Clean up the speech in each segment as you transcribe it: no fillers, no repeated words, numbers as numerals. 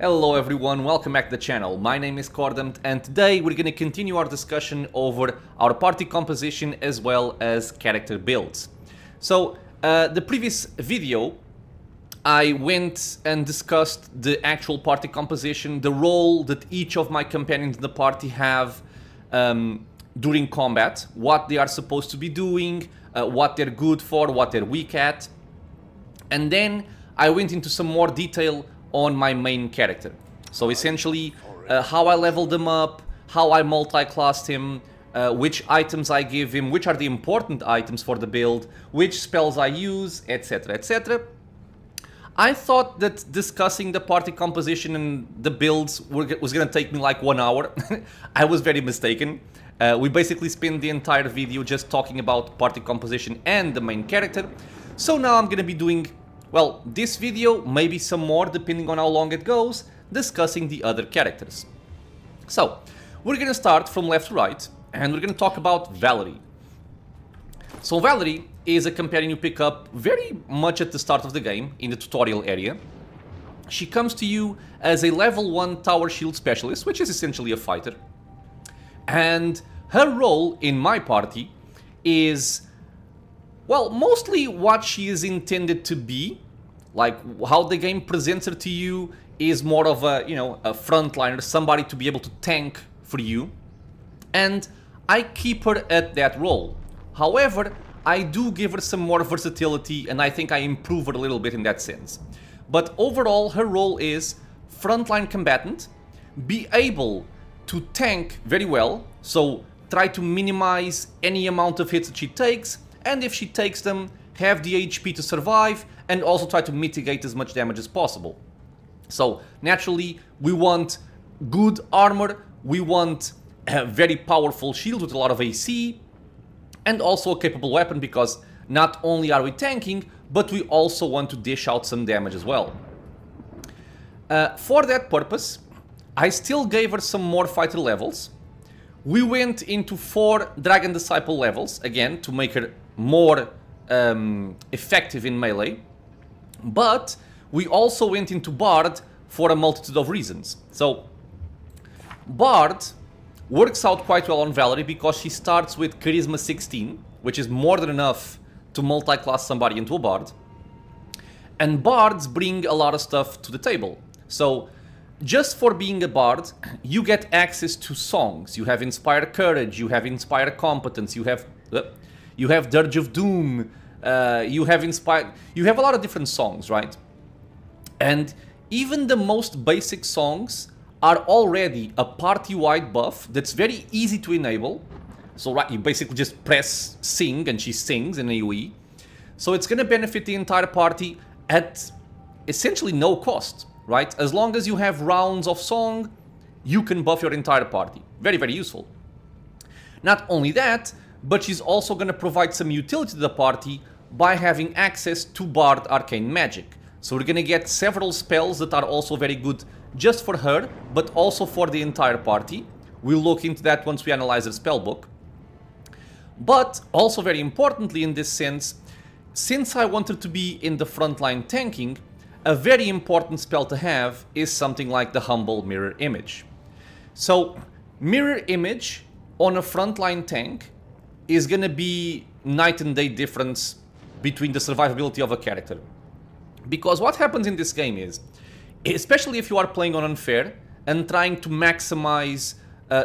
Hello everyone, welcome back to the channel. My name is Cordant and today we're going to continue our discussion over our party composition as well as character builds. So, the previous video I went and discussed the actual party composition, the role that each of my companions in the party have during combat, what they are supposed to be doing, what they're good for, what they're weak at. And then I went into some more detail on my main character. So essentially, how I leveled him up, how I multi-classed him, which items I give him, which are the important items for the build, which spells I use, etc, etc. I thought that discussing the party composition and the builds was gonna take me like 1 hour. I was very mistaken. We basically spent the entire video just talking about party composition and the main character. So now I'm gonna be doing, well, this video, maybe some more depending on how long it goes, discussing the other characters. So, we're gonna start from left to right, and we're gonna talk about Valerie. So Valerie is a companion you pick up very much at the start of the game, in the tutorial area. She comes to you as a level 1 tower shield specialist, which is essentially a fighter. And her role in my party is, well, mostly what she is intended to be. Like, how the game presents her to you is more of a, you know, a frontliner, somebody to be able to tank for you. And I keep her at that role. However, I do give her some more versatility, and I think I improve her a little bit in that sense. But overall, her role is frontline combatant, be able to tank very well, so try to minimize any amount of hits that she takes, and if she takes them, have the HP to survive, and also try to mitigate as much damage as possible. So, naturally, we want good armor, we want a very powerful shield with a lot of AC, and also a capable weapon, because not only are we tanking, but we also want to dish out some damage as well. For that purpose, I still gave her some more fighter levels. We went into 4 Dragon Disciple levels, again, to make her more effective in melee. But we also went into Bard for a multitude of reasons. So, Bard works out quite well on Valerie because she starts with Charisma 16, which is more than enough to multi-class somebody into a Bard. And Bards bring a lot of stuff to the table. So, just for being a Bard, you get access to songs. You have Inspire Courage, you have Inspire Competence, you have Dirge of Doom, you have a lot of different songs, right? And even the most basic songs are already a party-wide buff that's very easy to enable. So, right, you basically just press sing and she sings in AoE. So it's gonna benefit the entire party at essentially no cost, right? As long as you have rounds of song, you can buff your entire party. Very, very useful. Not only that, but she's also going to provide some utility to the party by having access to Bard Arcane Magic. So we're going to get several spells that are also very good just for her, but also for the entire party. We'll look into that once we analyze her spellbook. But also very importantly in this sense, since I wanted to be in the frontline tanking, a very important spell to have is something like the Humble Mirror Image. So, Mirror Image on a frontline tank is gonna be night and day difference between the survivability of a character. Because what happens in this game is, especially if you are playing on unfair and trying to maximize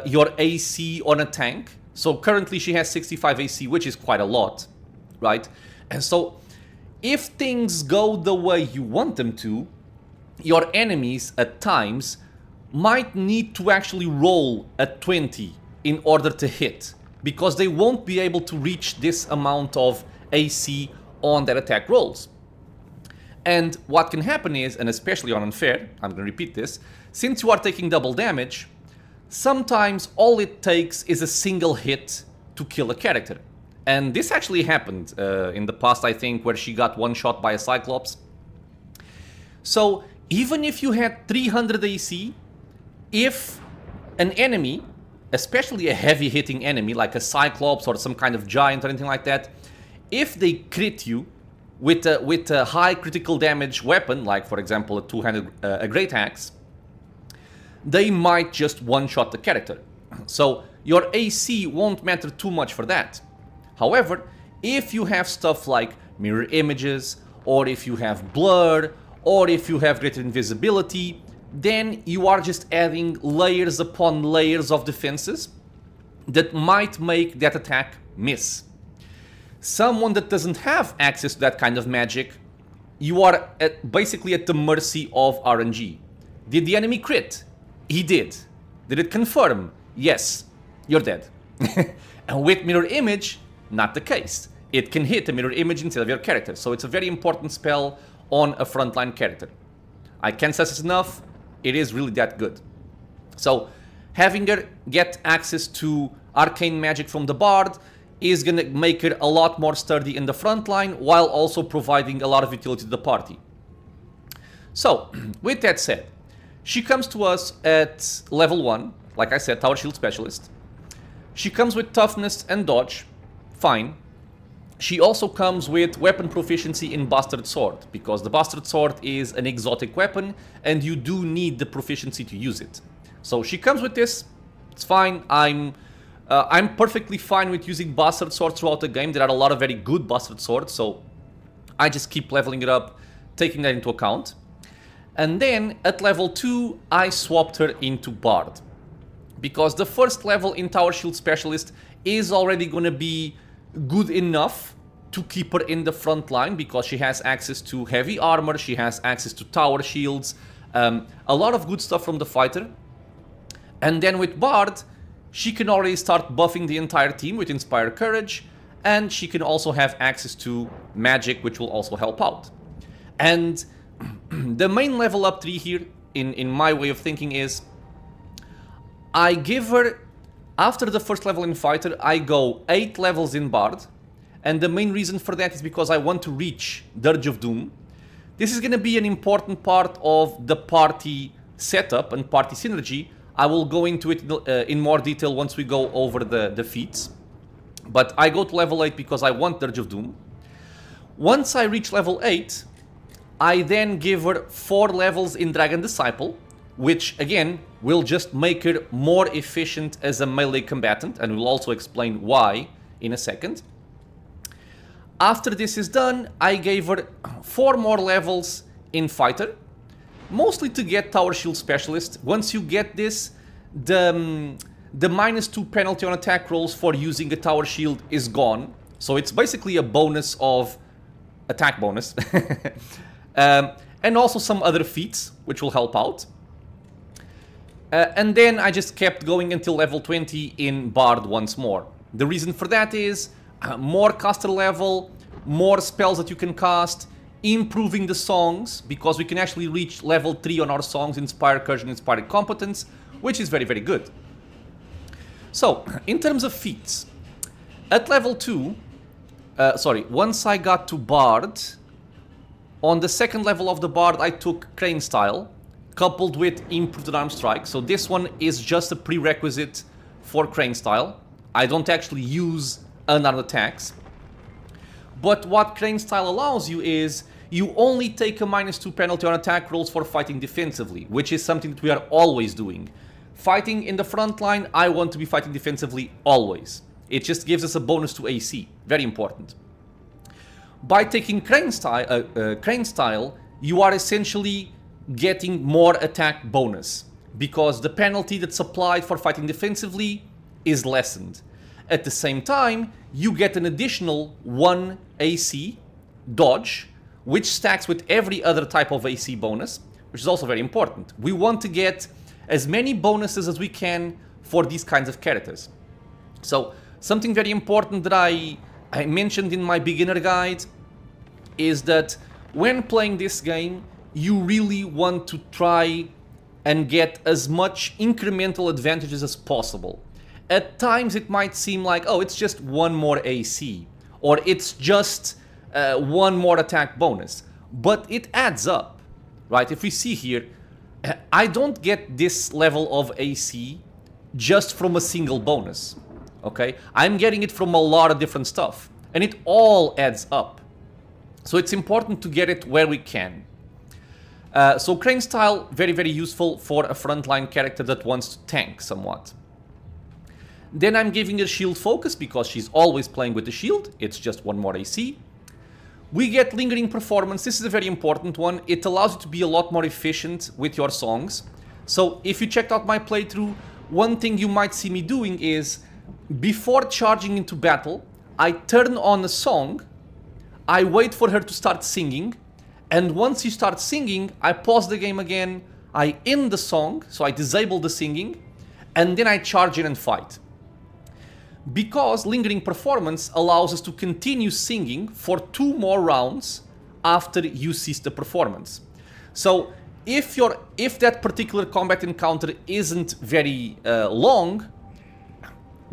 your AC on a tank, so currently she has 65 AC, which is quite a lot, right? And so, if things go the way you want them to, your enemies at times might need to actually roll a 20 in order to hit, because they won't be able to reach this amount of AC on their attack rolls. And what can happen is, and especially on unfair, I'm going to repeat this, since you are taking double damage, sometimes all it takes is a single hit to kill a character. And this actually happened in the past, I think, where she got one shot by a Cyclops. So, even if you had 300 AC, if an enemy, especially a heavy hitting enemy like a Cyclops or some kind of giant or anything like that, if they crit you with a high critical damage weapon, like for example a two-handed a Great Axe, they might just one-shot the character. So your AC won't matter too much for that. However, if you have stuff like mirror images, or if you have blur, or if you have greater invisibility, then you are just adding layers upon layers of defenses that might make that attack miss. Someone that doesn't have access to that kind of magic, you are basically at the mercy of RNG. Did the enemy crit? He did. Did it confirm? Yes. You're dead. And with mirror image, not the case. It can hit a mirror image instead of your character, so it's a very important spell on a frontline character. I can't stress this enough, it is really that good. So having her get access to arcane magic from the Bard is gonna make her a lot more sturdy in the front line, while also providing a lot of utility to the party. So, with that said, she comes to us at level 1, like I said, Tower Shield Specialist. She comes with Toughness and Dodge, fine. She also comes with weapon proficiency in Bastard Sword, because the Bastard Sword is an exotic weapon, and you do need the proficiency to use it. So she comes with this, it's fine. I'm perfectly fine with using Bastard Swords throughout the game. There are a lot of very good Bastard Swords, so I just keep leveling it up, taking that into account. And then at level 2, I swapped her into Bard, because the first level in Tower Shield Specialist is already going to be good enough to keep her in the front line, because she has access to heavy armor, she has access to tower shields, a lot of good stuff from the fighter. And then with Bard, she can already start buffing the entire team with Inspire Courage, and she can also have access to magic, which will also help out. And the main level up 3 here, in my way of thinking, is I give her, after the first level in Fighter, I go 8 levels in Bard, and the main reason for that is because I want to reach Dirge of Doom. This is going to be an important part of the party setup and party synergy. I will go into it in more detail once we go over the feats. But I go to level 8 because I want Dirge of Doom. Once I reach level 8, I then give her 4 levels in Dragon Disciple, which again will just make her more efficient as a melee combatant, and we'll also explain why in a second. After this is done, I gave her 4 more levels in Fighter, mostly to get Tower Shield Specialist. Once you get this, the -2 penalty on attack rolls for using a Tower Shield is gone. So it's basically a bonus of attack bonus. And also some other feats, which will help out. And then I just kept going until level 20 in Bard once more. The reason for that is more caster level, more spells that you can cast, improving the songs, because we can actually reach level 3 on our songs, Inspire Courage and Inspire Competence, which is very, very good. So, in terms of feats, at level 2, once I got to Bard, on the second level of the Bard I took Crane Style, coupled with Improved Unarmed Strike. So this one is just a prerequisite for Crane Style. I don't actually use unarmed attacks. But what Crane Style allows you is, you only take a -2 penalty on attack rolls for fighting defensively, which is something that we are always doing. Fighting in the front line, I want to be fighting defensively always. It just gives us a bonus to AC, very important. By taking Crane Style, you are essentially getting more attack bonus, because the penalty that's applied for fighting defensively is lessened. At the same time, you get an additional 1 AC dodge, which stacks with every other type of AC bonus, which is also very important. We want to get as many bonuses as we can for these kinds of characters. So, something very important that I mentioned in my beginner guide is that when playing this game, you really want to try and get as much incremental advantages as possible. At times it might seem like, oh, it's just 1 more AC, or it's just 1 more attack bonus, but it adds up, right? If we see here, I don't get this level of AC just from a single bonus, okay? I'm getting it from a lot of different stuff, and it all adds up. So it's important to get it where we can. So Crane style, very, very useful for a frontline character that wants to tank somewhat. Then I'm giving her shield focus because she's always playing with the shield. It's just one more AC. We get lingering performance. This is a very important one. It allows you to be a lot more efficient with your songs. So if you checked out my playthrough, one thing you might see me doing is before charging into battle, I turn on a song, I wait for her to start singing, and once she starts singing, I pause the game again, I end the song, so I disable the singing, and then I charge in and fight. Because lingering performance allows us to continue singing for 2 more rounds after you cease the performance. So if that particular combat encounter isn't very long,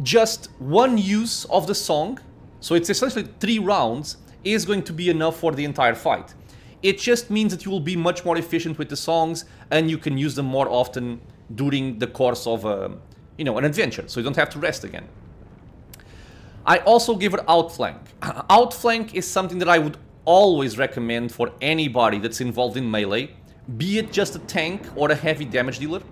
just one use of the song, so it's essentially 3 rounds, is going to be enough for the entire fight. It just means that you will be much more efficient with the songs and you can use them more often during the course of you know, an adventure, so you don't have to rest again. I also give her Outflank. Outflank is something that I would always recommend for anybody that's involved in melee, be it just a tank or a heavy damage dealer.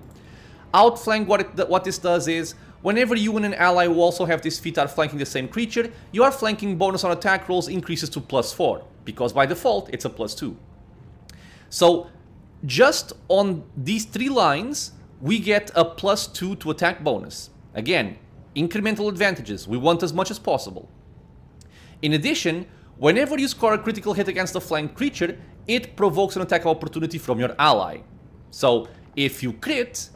Outflank, what this does is, whenever you and an ally who also have this feat are flanking the same creature, your flanking bonus on attack rolls increases to +4, because by default it's a +2. So just on these 3 lines, we get a +2 to attack bonus. Again, incremental advantages, we want as much as possible. In addition, whenever you score a critical hit against a flanked creature, it provokes an attack opportunity from your ally. So if you crit,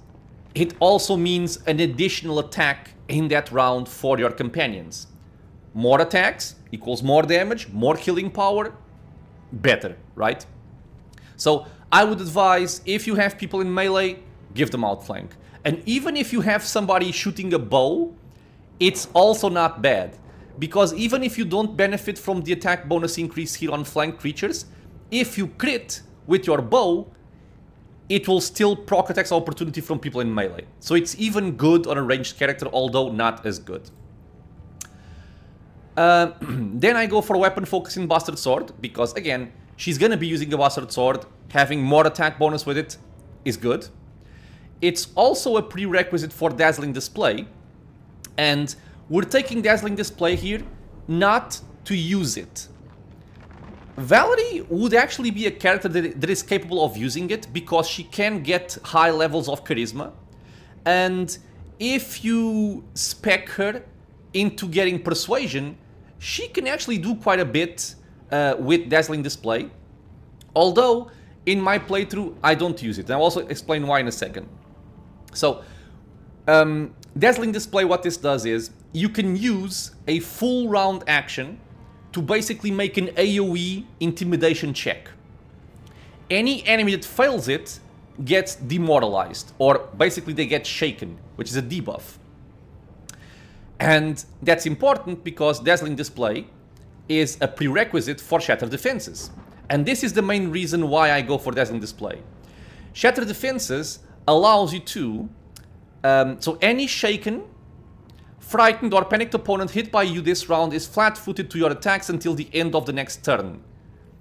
it also means an additional attack in that round for your companions. More attacks equals more damage, more killing power, better, right? So I would advise, if you have people in melee, give them Outflank. And even if you have somebody shooting a bow, it's also not bad. Because even if you don't benefit from the attack bonus increase here on flanked creatures, if you crit with your bow, it will still proc attacks opportunity from people in melee. So it's even good on a ranged character, although not as good. Then I go for weapon focus in Bastard Sword, because again, she's gonna be using a Bastard Sword. Having more attack bonus with it is good. It's also a prerequisite for Dazzling Display, and we're taking Dazzling Display here not to use it. Valerie would actually be a character that is capable of using it because she can get high levels of charisma, and if you spec her into getting persuasion, she can actually do quite a bit with Dazzling Display, although in my playthrough I don't use it, and I'll also explain why in a second. So Dazzling Display, what this does is you can use a full round action to basically make an AoE intimidation check. Any enemy that fails it gets demoralized, or basically they get shaken, which is a debuff. And that's important because Dazzling Display is a prerequisite for Shattered Defenses. And this is the main reason why I go for Dazzling Display. Shattered Defenses allows you to, so any shaken, frightened or panicked opponent hit by you this round is flat-footed to your attacks until the end of the next turn.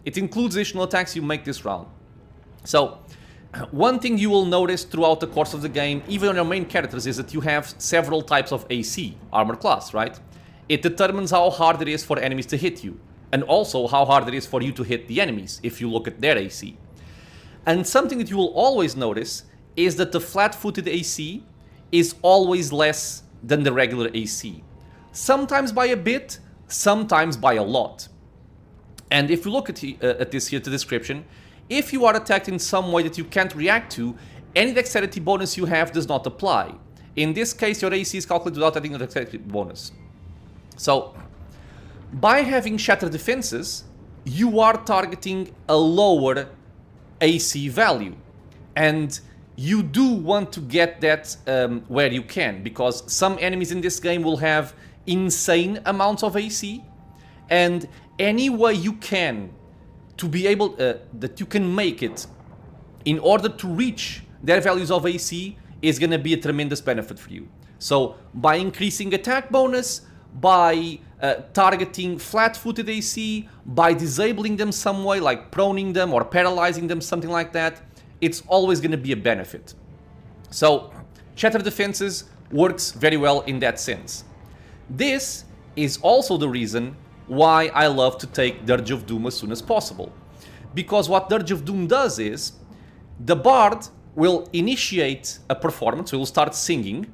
It includes additional attacks you make this round. So, one thing you will notice throughout the course of the game, even on your main characters, is that you have several types of AC, Armour Class, right? It determines how hard it is for enemies to hit you, and also how hard it is for you to hit the enemies, if you look at their AC. And something that you will always notice is that the flat-footed AC is always less than the regular AC. Sometimes by a bit, sometimes by a lot. And if you look at this here, the description, if you are attacked in some way that you can't react to, any dexterity bonus you have does not apply. In this case, your AC is calculated without adding a dexterity bonus. So, by having Shattered Defenses, you are targeting a lower AC value. And you do want to get that where you can, because some enemies in this game will have insane amounts of AC, and any way you can to be able that you can make it in order to reach their values of AC is going to be a tremendous benefit for you. So by increasing attack bonus, by targeting flat-footed AC, by disabling them some way, like proning them or paralyzing them, something like that, it's always going to be a benefit. So Shatter Defenses works very well in that sense. This is also the reason why I love to take Dirge of Doom as soon as possible. Because what Dirge of Doom does is, the Bard will initiate a performance, so he will start singing,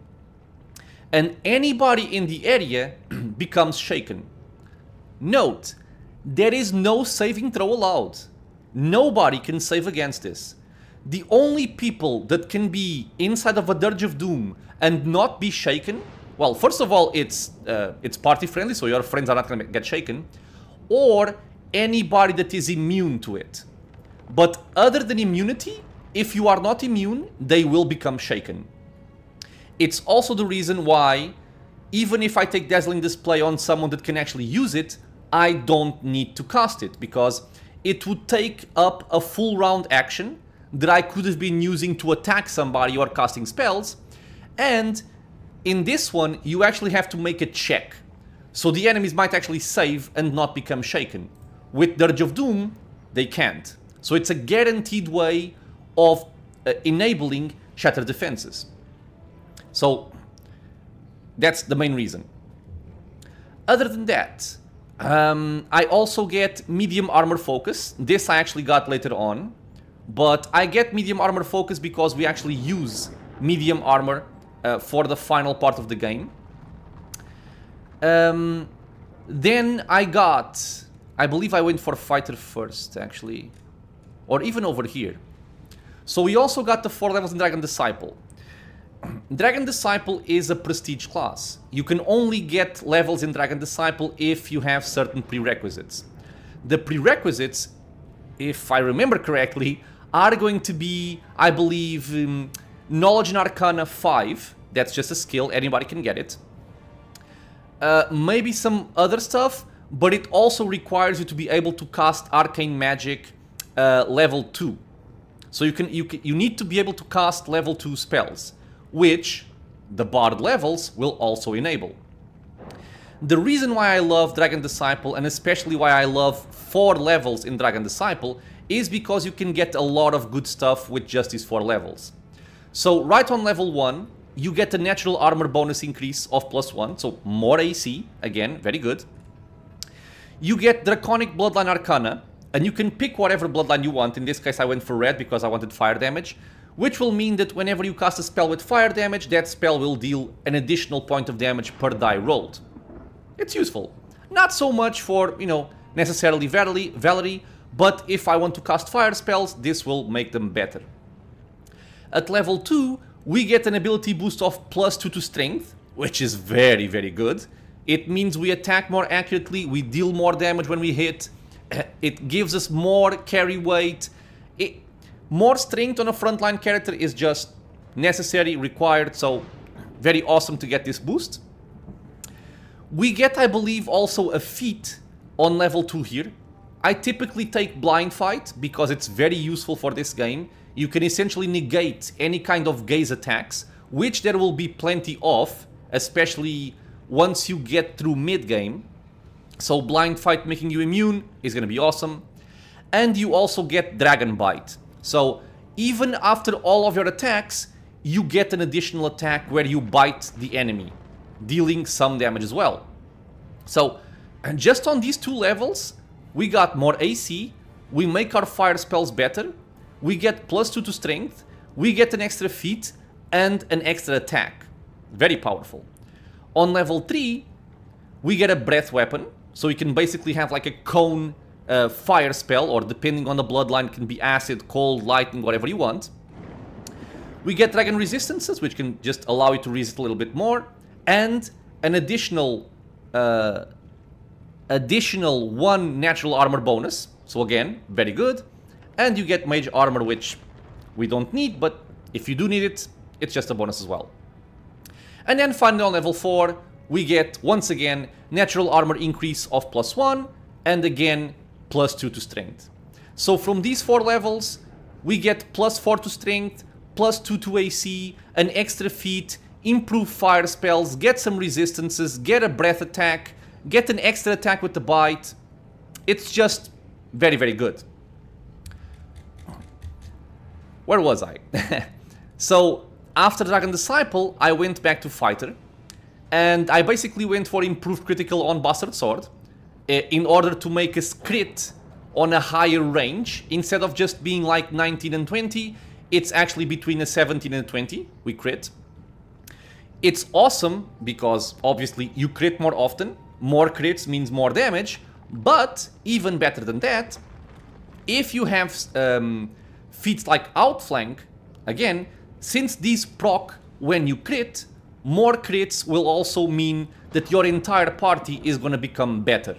and anybody in the area becomes shaken. Note, there is no saving throw allowed. Nobody can save against this. The only people that can be inside of a Dirge of Doom and not be shaken, well, first of all, it's party friendly, so your friends are not going to get shaken, or anybody that is immune to it. But other than immunity, if you are not immune, they will become shaken. It's also the reason why, even if I take Dazzling Display on someone that can actually use it, I don't need to cast it, because it would take up a full round action that I could have been using to attack somebody or casting spells, and in this one, you actually have to make a check. So the enemies might actually save and not become shaken. With Dirge of Doom, they can't. So it's a guaranteed way of enabling Shatter Defenses. So that's the main reason. Other than that, I also get medium armor focus. This I actually got later on. But I get medium armor focus because we actually use medium armor for the final part of the game. Then I believe I went for fighter first, actually. Or even over here. So we also got the 4 levels in Dragon Disciple. Dragon Disciple is a prestige class. You can only get levels in Dragon Disciple if you have certain prerequisites. The prerequisites, if I remember correctly, are going to be, I believe, Knowledge in Arcana 5. That's just a skill, anybody can get it. Maybe some other stuff, but it also requires you to be able to cast Arcane Magic level 2. So you need to be able to cast level 2 spells, which the Bard levels will also enable. The reason why I love Dragon Disciple, and especially why I love 4 levels in Dragon Disciple, is because you can get a lot of good stuff with just these 4 levels. So right on level 1, you get a natural armor bonus increase of +1, so more AC, again, very good. You get Draconic Bloodline Arcana, and you can pick whatever bloodline you want. In this case I went for red because I wanted fire damage, which will mean that whenever you cast a spell with fire damage, that spell will deal an additional point of damage per die rolled. It's useful. Not so much for, you know, necessarily Valerie, but if I want to cast fire spells, this will make them better. At level 2, we get an ability boost of +2 to strength, which is very, very good. It means we attack more accurately, we deal more damage when we hit, it gives us more carry weight. More strength on a frontline character is just necessary, required, so very awesome to get this boost. We get, I believe, also a feat on level 2 here. I typically take Blind Fight because it's very useful for this game. You can essentially negate any kind of gaze attacks, which there will be plenty of, especially once you get through mid-game. So Blind Fight making you immune is going to be awesome. And you also get Dragon Bite. So even after all of your attacks, you get an additional attack where you bite the enemy, dealing some damage as well. So and just on these 2 levels, we got more AC, we make our fire spells better, we get +2 to strength, we get an extra feat, and an extra attack. Very powerful. On level 3, we get a breath weapon, so you can basically have like a cone fire spell, or depending on the bloodline, it can be acid, cold, lightning, whatever you want. We get dragon resistances, which can just allow you to resist a little bit more, and an additional 1 natural armor bonus, so again, very good. And you get mage armor, which we don't need, but if you do need it, it's just a bonus as well. And then finally on level 4, we get, once again, natural armor increase of +1, and again, +2 to strength. So from these 4 levels, we get +4 to strength, +2 to AC, an extra feat, improve fire spells, get some resistances, get a breath attack, get an extra attack with the bite. It's just very, very good. where was I? So after Dragon Disciple, I went back to Fighter, and I basically went for improved critical on Bastard Sword in order to make us crit on a higher range. Instead of just being like 19 and 20, it's actually between a 17 and 20 we crit. It's awesome because obviously you crit more often. More crits means more damage, but even better than that, if you have feats like Outflank, again, since these proc when you crit, more crits will also mean that your entire party is going to become better.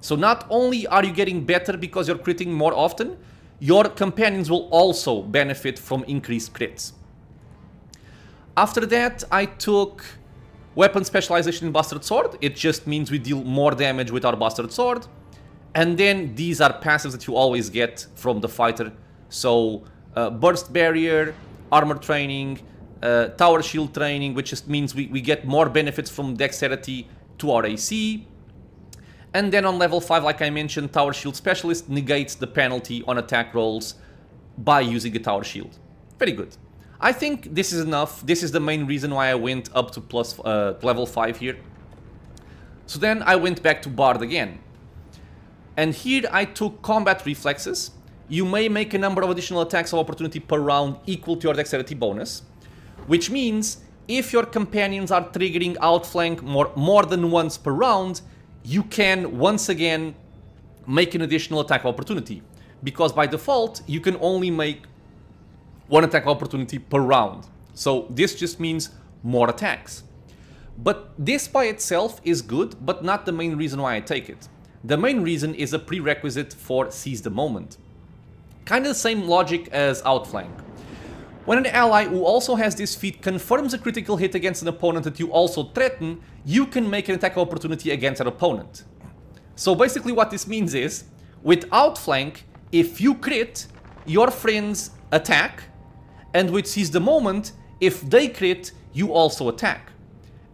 So not only are you getting better because you're critting more often, your companions will also benefit from increased crits. After that, I took Weapon Specialization in Bastard Sword. It just means we deal more damage with our Bastard Sword. And then these are passives that you always get from the fighter. So Burst Barrier, Armor Training, Tower Shield Training, which just means we get more benefits from Dexterity to our AC. And then on level 5, like I mentioned, Tower Shield Specialist negates the penalty on attack rolls by using a Tower Shield. Very good. I think this is enough. This is the main reason why I went up to plus level 5 here. So then I went back to Bard again. And here I took Combat Reflexes. You may make a number of additional attacks of opportunity per round equal to your Dexterity bonus. Which means if your companions are triggering Outflank more than once per round, you can once again make an additional attack of opportunity. Because by default, you can only make one attack of opportunity per round. So this just means more attacks. But this by itself is good, but not the main reason why I take it. The main reason is a prerequisite for Seize the Moment. Kind of the same logic as Outflank. When an ally who also has this feat confirms a critical hit against an opponent that you also threaten, you can make an attack of opportunity against that opponent. So basically what this means is, with Outflank, if you crit, your friends attack, and with Seize the Moment, if they crit, you also attack.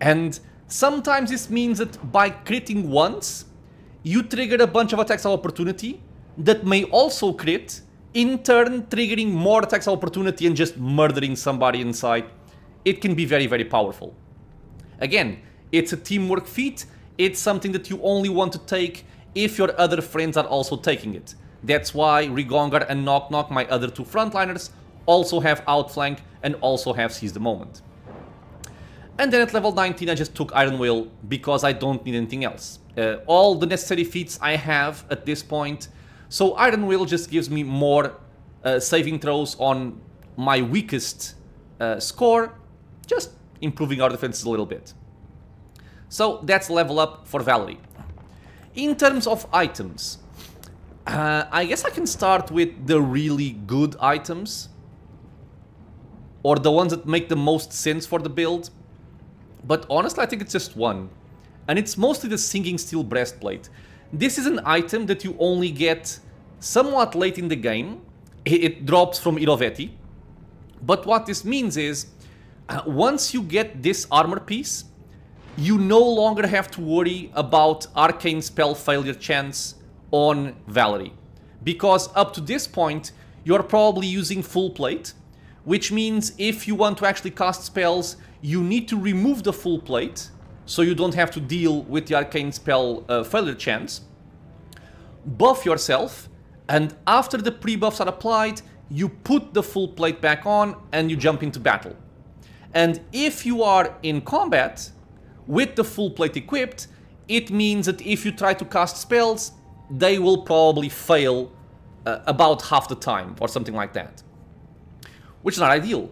And sometimes this means that by critting once, you trigger a bunch of attacks of opportunity that may also crit, in turn triggering more attacks of opportunity and just murdering somebody inside. It can be very, very powerful. Again, it's a teamwork feat. It's something that you only want to take if your other friends are also taking it. That's why Regongar and Nok-Nok, my other two frontliners, also have Outflank and also have Seize the Moment. And then at level 19 I just took Iron Will because I don't need anything else. All the necessary feats I have at this point. So Iron Will just gives me more saving throws on my weakest score, just improving our defenses a little bit. So that's level up for Valerie. In terms of items, I guess I can start with the really good items, or the ones that make the most sense for the build. But honestly, I think it's just one. And it's mostly the Singing Steel Breastplate. This is an item that you only get somewhat late in the game. It drops from Iroveti. But what this means is, once you get this armor piece, you no longer have to worry about arcane spell failure chance on Valerie. Because up to this point, you're probably using full plate, which means if you want to actually cast spells, you need to remove the full plate, so you don't have to deal with the arcane spell failure chance. Buff yourself, and after the pre-buffs are applied, you put the full plate back on and you jump into battle. And if you are in combat with the full plate equipped, it means that if you try to cast spells, they will probably fail about half the time or something like that. Which is not ideal.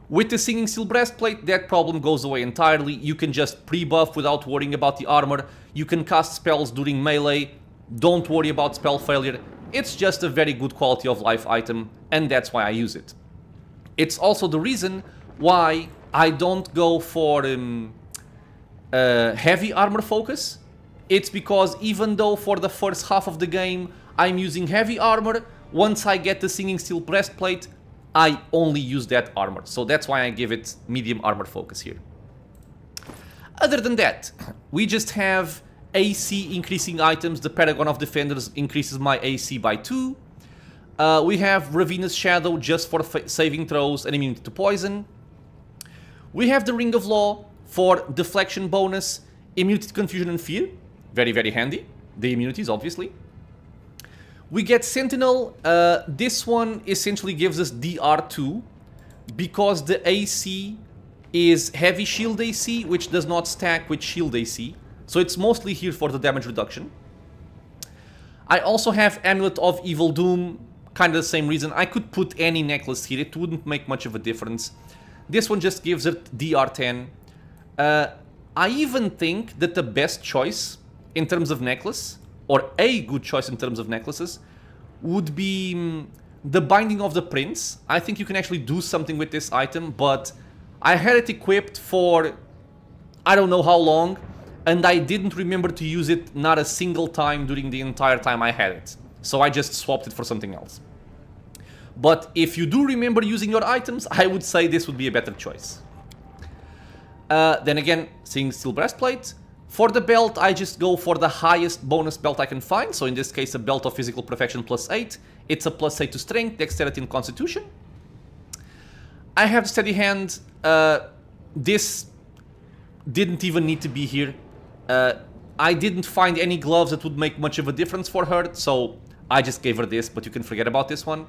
With the Singing Steel Breastplate, that problem goes away entirely. You can just pre-buff without worrying about the armor. You can cast spells during melee. Don't worry about spell failure. It's just a very good quality of life item, and that's why I use it. It's also the reason why I don't go for heavy armor focus. It's because even though for the first half of the game I'm using heavy armor, once I get the Singing Steel Breastplate, I only use that armor. So that's why I give it medium armor focus here. Other than that, we just have AC increasing items. The Paragon of Defenders increases my AC by 2. We have Ravina's Shadow just for saving throws and immunity to poison. We have the Ring of Law for deflection bonus, immunity to confusion and fear. Very, very handy. The immunities, obviously. We get Sentinel. This one essentially gives us DR2 because the AC is heavy shield AC, which does not stack with shield AC. So it's mostly here for the damage reduction. I also have Amulet of Evil Doom, kind of the same reason. I could put any necklace here, it wouldn't make much of a difference. This one just gives it DR10. I even think that the best choice in terms of necklace, or a good choice in terms of necklaces, would be the Binding of the Prince. I think you can actually do something with this item, but I had it equipped for I don't know how long, and I didn't remember to use it not a single time during the entire time I had it. So I just swapped it for something else. But if you do remember using your items, I would say this would be a better choice. Then again, seeing Steel Breastplate. For the belt, I just go for the highest bonus belt I can find. So in this case, a belt of Physical Perfection +8. It's a +8 to Strength, Dexterity, and Constitution. I have Steady Hand. This didn't even need to be here. I didn't find any gloves that would make much of a difference for her, so I just gave her this, but you can forget about this one.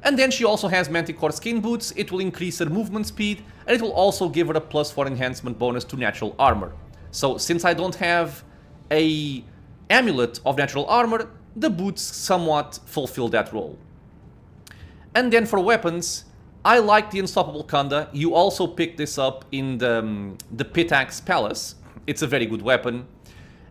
And then she also has Manticore Skin Boots. It will increase her movement speed, and it will also give her a +4 enhancement bonus to natural armor. So since I don't have a amulet of natural armor, the boots somewhat fulfill that role. And then for weapons, I like the Unstoppable Kanda. You also pick this up in the Pitax Palace. It's a very good weapon.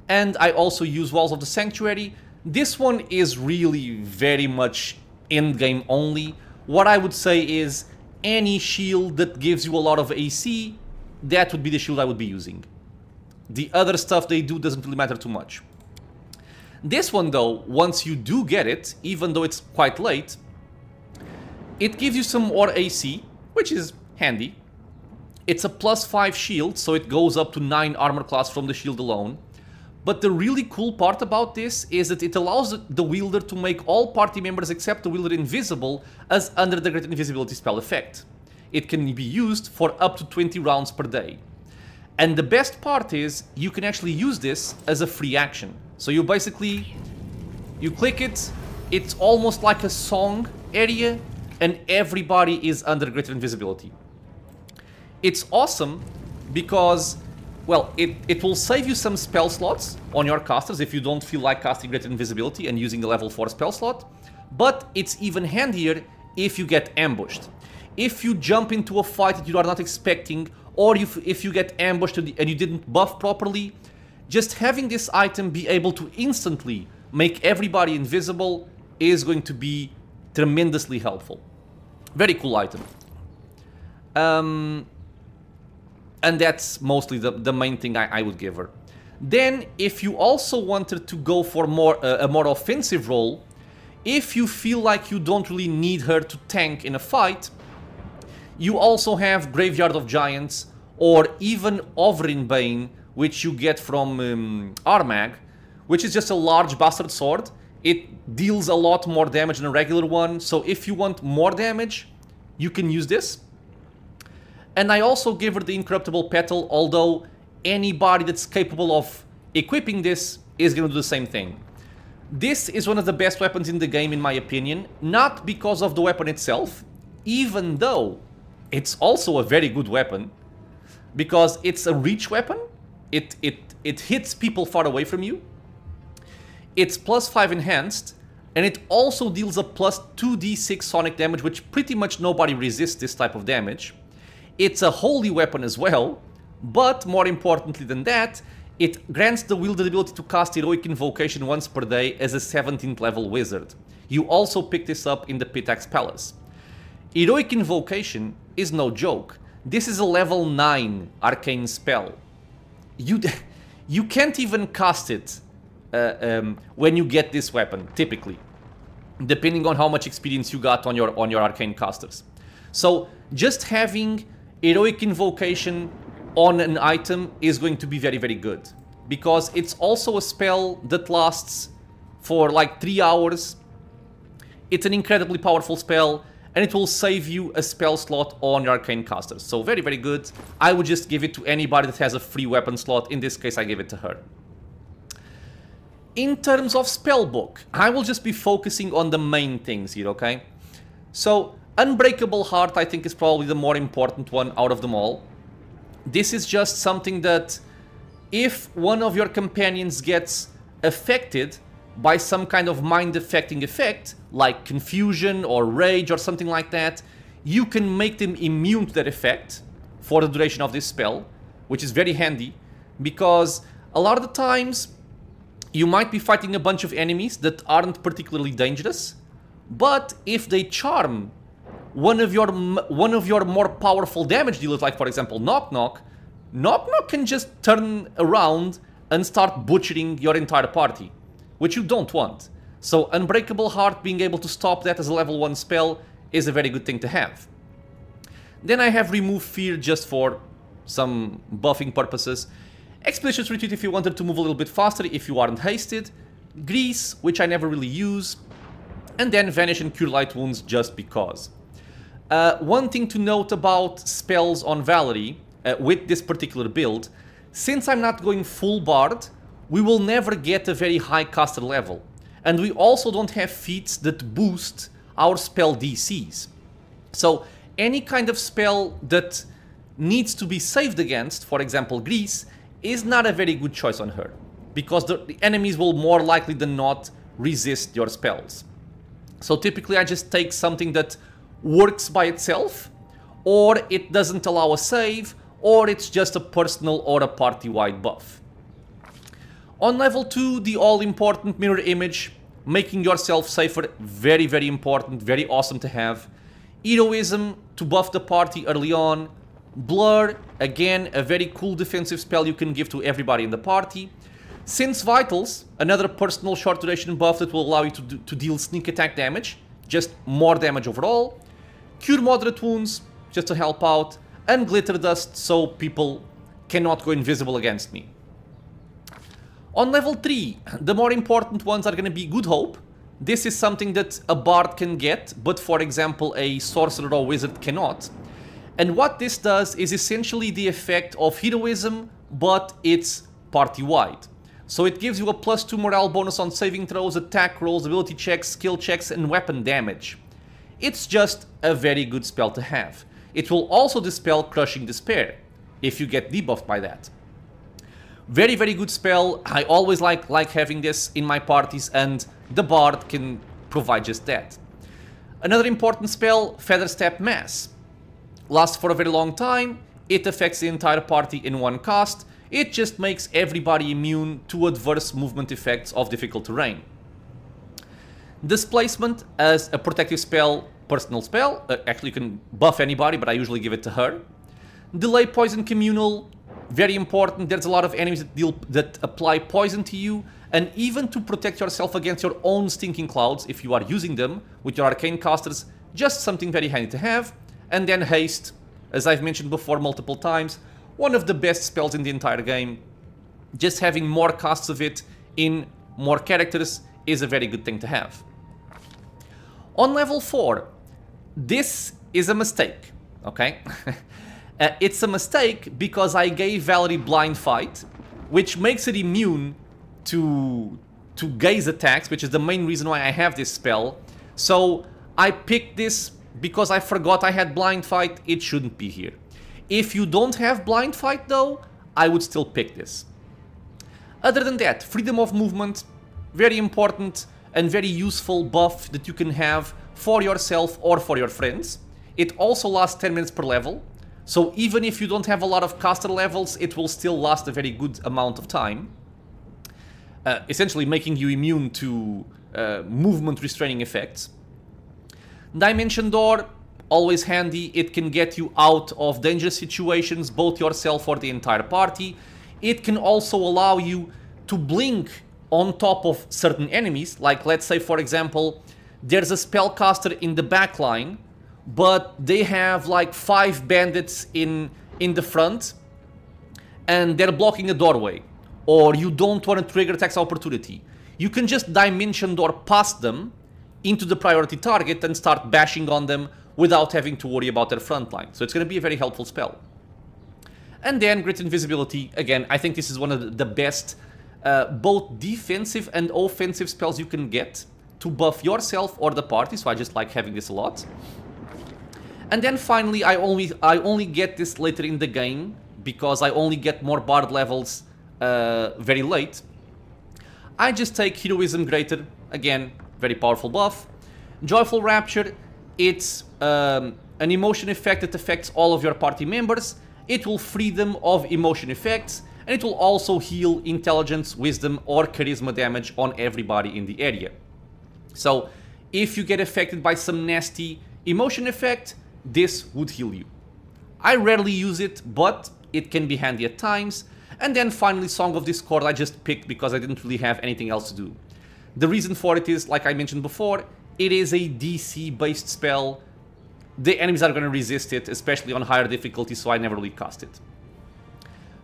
And I also use Walls of the Sanctuary. This one is really very much endgame only. What I would say is any shield that gives you a lot of AC, that would be the shield I would be using. The other stuff they do doesn't really matter too much. This one though, once you do get it, even though it's quite late, it gives you some more AC, which is handy. It's a +5 shield, so it goes up to 9 armor class from the shield alone. But the really cool part about this is that it allows the wielder to make all party members except the wielder invisible as under the Great Invisibility spell effect. It can be used for up to 20 rounds per day. And the best part is you can actually use this as a free action. So you basically, you click it, it's almost like a song area, and everybody is under greater invisibility. It's awesome because, well, it will save you some spell slots on your casters if you don't feel like casting greater invisibility and using a level 4 spell slot, but it's even handier if you get ambushed. If you jump into a fight that you are not expecting, or if you get ambushed and you didn't buff properly, just having this item be able to instantly make everybody invisible is going to be tremendously helpful. Very cool item. And that's mostly the main thing I would give her. Then, if you also wanted to go for a more offensive role, if you feel like you don't really need her to tank in a fight, you also have Graveyard of Giants, or even Overin Bane, which you get from Armag, which is just a large bastard sword. It deals a lot more damage than a regular one, so if you want more damage, you can use this. And I also gave her the Incorruptible Petal, although anybody that's capable of equipping this is going to do the same thing. This is one of the best weapons in the game, in my opinion, not because of the weapon itself, even though it's also a very good weapon, because it's a reach weapon. It hits people far away from you. It's +5 enhanced, and it also deals a +2d6 sonic damage, which pretty much nobody resists this type of damage. It's a holy weapon as well, but more importantly than that, it grants the wielder the ability to cast Heroic Invocation once per day as a 17th level wizard. You also pick this up in the Pitax Palace. Heroic Invocation is no joke. This is a level 9 arcane spell. You can't even cast it when you get this weapon, typically, depending on how much experience you got on your arcane casters. So just having Heroic Invocation on an item is going to be very, very good, because it's also a spell that lasts for like 3 hours. It's an incredibly powerful spell, and it will save you a spell slot on your arcane casters. So very, very good. I would just give it to anybody that has a free weapon slot. In this case, I give it to her. In terms of spellbook, I will just be focusing on the main things here, okay? So, Unbreakable Heart, I think, is probably the more important one out of them all. This is just something that if one of your companions gets affected by some kind of mind-affecting effect, like confusion or rage or something like that, you can make them immune to that effect for the duration of this spell, which is very handy, because a lot of the times you might be fighting a bunch of enemies that aren't particularly dangerous, but if they charm one of your more powerful damage dealers, like for example Nok-Nok, Nok-Nok can just turn around and start butchering your entire party, which you don't want. So Unbreakable Heart, being able to stop that as a level 1 spell, is a very good thing to have. Then I have Remove Fear just for some buffing purposes. Expeditious Retreat if you wanted to move a little bit faster if you aren't hasted. Grease, which I never really use. And then Vanish and Cure Light Wounds just because. One thing to note about spells on Valerie with this particular build, since I'm not going full Bard, we will never get a very high caster level. And we also don't have feats that boost our spell DCs. So any kind of spell that needs to be saved against, for example Grease, is not a very good choice on her, because the enemies will more likely than not resist your spells. So typically I just take something that works by itself, or it doesn't allow a save, or it's just a personal or a party-wide buff. On level 2, the all-important Mirror Image, making yourself safer, very, very important, very awesome to have. Heroism, to buff the party early on. Blur, again, a very cool defensive spell you can give to everybody in the party. Sense Vitals, another personal short duration buff that will allow you to deal sneak attack damage, just more damage overall. Cure Moderate Wounds, just to help out. And Glitter Dust, so people cannot go invisible against me. On level 3, the more important ones are going to be Good Hope. This is something that a Bard can get, but for example a Sorcerer or Wizard cannot. And what this does is essentially the effect of Heroism, but it's party-wide. So it gives you a +2 morale bonus on saving throws, attack rolls, ability checks, skill checks, and weapon damage. It's just a very good spell to have. It will also dispel Crushing Despair, if you get debuffed by that. Very, very good spell. I always like having this in my parties, and the Bard can provide just that. Another important spell, Featherstep Mass. Lasts for a very long time, it affects the entire party in one cast, it just makes everybody immune to adverse movement effects of difficult terrain. Displacement as a protective spell, personal spell, actually you can buff anybody, but I usually give it to her. Delay Poison Communal, very important, there's a lot of enemies that apply poison to you, and even to protect yourself against your own Stinking Clouds, if you are using them with your arcane casters, just something very handy to have. And then Haste, as I've mentioned before multiple times, one of the best spells in the entire game. Just having more casts of it in more characters is a very good thing to have. On level 4, this is a mistake, okay? It's a mistake because I gave Valerie Blind Fight, which makes it immune to gaze attacks, which is the main reason why I have this spell. So I picked this because I forgot I had Blind Fight. It shouldn't be here. If you don't have Blind Fight though, I would still pick this. Other than that, Freedom of Movement, very important and very useful buff that you can have for yourself or for your friends. It also lasts 10 minutes per level, so even if you don't have a lot of caster levels, it will still last a very good amount of time. Essentially making you immune to movement restraining effects. Dimension Door, always handy. It can get you out of dangerous situations, both yourself or the entire party. It can also allow you to blink on top of certain enemies, like let's say for example there's a spellcaster in the back line, but they have like 5 bandits in the front and they're blocking a doorway, or you don't want to trigger attacks opportunity. You can just Dimension Door past them, into the priority target and start bashing on them without having to worry about their front line. So it's going to be a very helpful spell. And then Grit Invisibility, again, I think this is one of the best both defensive and offensive spells you can get to buff yourself or the party, so I just like having this a lot. And then finally, I only get this later in the game, because I only get more Bard levels very late. I just take Heroism Greater, again, very powerful buff. Joyful Rapture, it's an emotion effect that affects all of your party members. It will free them of emotion effects, and it will also heal intelligence, wisdom, or charisma damage on everybody in the area. So, if you get affected by some nasty emotion effect, this would heal you. I rarely use it, but it can be handy at times. And then finally, Song of Discord I just picked because I didn't really have anything else to do. The reason for it is, like I mentioned before, it is a DC based spell. The enemies are going to resist it, especially on higher difficulty, so I never really cast it.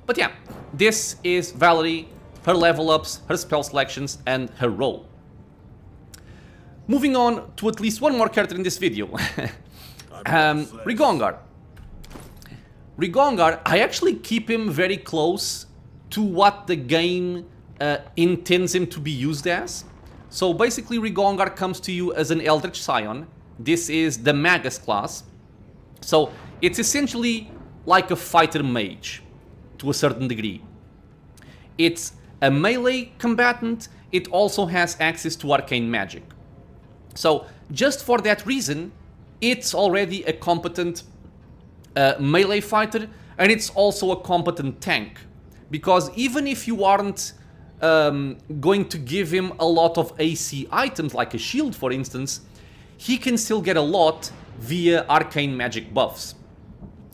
But yeah, this is Valerie, her level ups, her spell selections, and her role. Moving on to at least one more character in this video. Regongar. Regongar, I actually keep him very close to what the game intends him to be used as. So basically Regongar comes to you as an Eldritch Scion. This is the Magus class. So it's essentially like a fighter mage to a certain degree. It's a melee combatant. It also has access to arcane magic. So just for that reason, it's already a competent melee fighter, and it's also a competent tank. Because even if you aren't going to give him a lot of AC items, like a shield for instance, he can still get a lot via arcane magic buffs.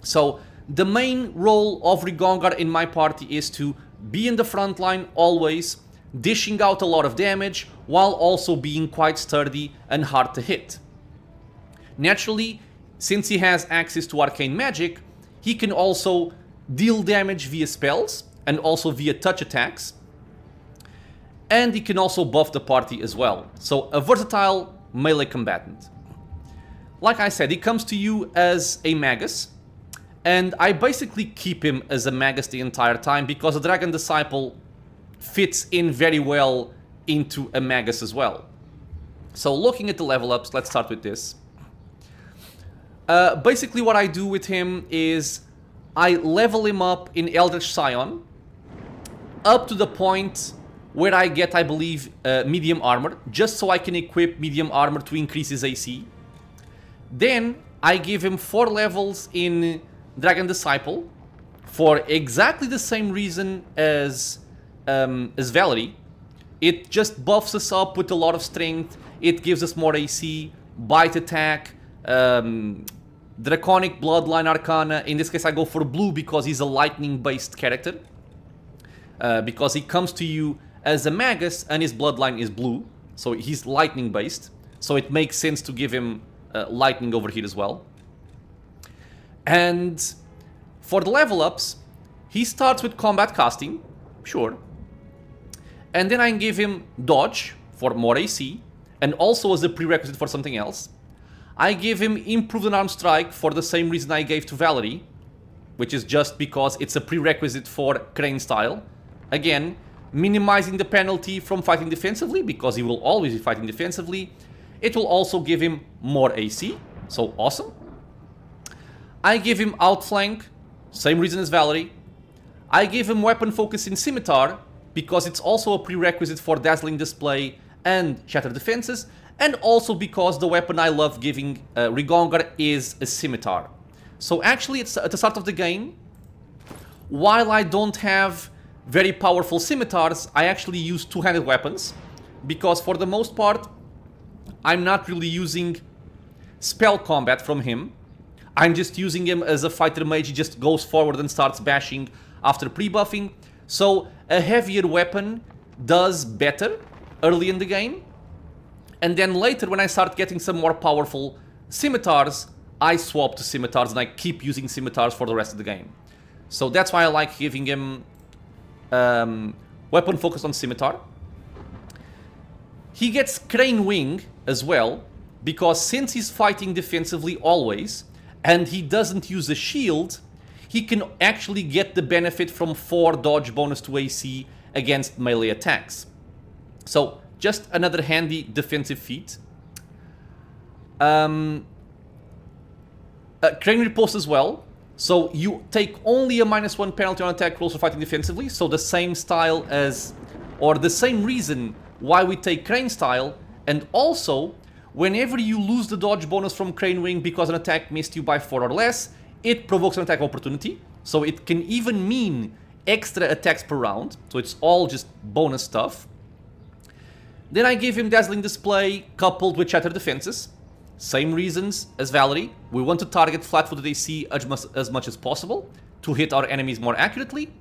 So the main role of Regongar in my party is to be in the front line always, dishing out a lot of damage, while also being quite sturdy and hard to hit. Naturally, since he has access to arcane magic, he can also deal damage via spells and also via touch attacks. And he can also buff the party as well. So a versatile melee combatant. Like I said, he comes to you as a Magus, and I basically keep him as a Magus the entire time because a Dragon Disciple fits in very well into a Magus as well. So looking at the level ups, let's start with this. Basically what I do with him is I level him up in Eldritch Scion up to the point where I get, I believe, medium armor, just so I can equip medium armor to increase his AC. Then I give him 4 levels in Dragon Disciple for exactly the same reason as Valerie. It just buffs us up with a lot of strength. It gives us more AC, bite attack, Draconic Bloodline Arcana. In this case I go for blue because he's a lightning based character. Because he comes to you as a Magus and his bloodline is blue, so he's lightning based, so it makes sense to give him lightning over here as well. And for the level ups, he starts with combat casting, sure, and then I give him dodge for more AC, and also as a prerequisite for something else. I give him improved unarmed strike for the same reason I gave to Valerie, which is just because it's a prerequisite for Crane style. Again, minimizing the penalty from fighting defensively, because he will always be fighting defensively. It will also give him more AC, so awesome. I give him Outflank, same reason as Valerie. I give him Weapon Focus in Scimitar, because it's also a prerequisite for Dazzling Display and Shatter Defenses, and also because the weapon I love giving Regongar is a Scimitar. So actually, it's at the start of the game, while I don't have very powerful scimitars, I actually use two-handed weapons, because for the most part, I'm not really using spell combat from him. I'm just using him as a fighter mage. He just goes forward and starts bashing after pre-buffing. So a heavier weapon does better early in the game. And then later, when I start getting some more powerful scimitars, I swap to scimitars and I keep using scimitars for the rest of the game. So that's why I like giving him weapon focus on scimitar. He gets Crane Wing as well, because since he's fighting defensively always, and he doesn't use a shield, he can actually get the benefit from 4 dodge bonus to AC against melee attacks. So, just another handy defensive feat. Crane Riposte as well. So, you take only a -1 penalty on attack rolls for fighting defensively. So, the same style as, or the same reason why we take Crane style. And also, whenever you lose the dodge bonus from Crane Wing because an attack missed you by 4 or less, it provokes an attack opportunity. So, it can even mean extra attacks per round. So, it's all just bonus stuff. Then I give him Dazzling Display coupled with Shattered Defenses. Same reasons as Valerie. We want to target flat-footed AC as much as possible to hit our enemies more accurately.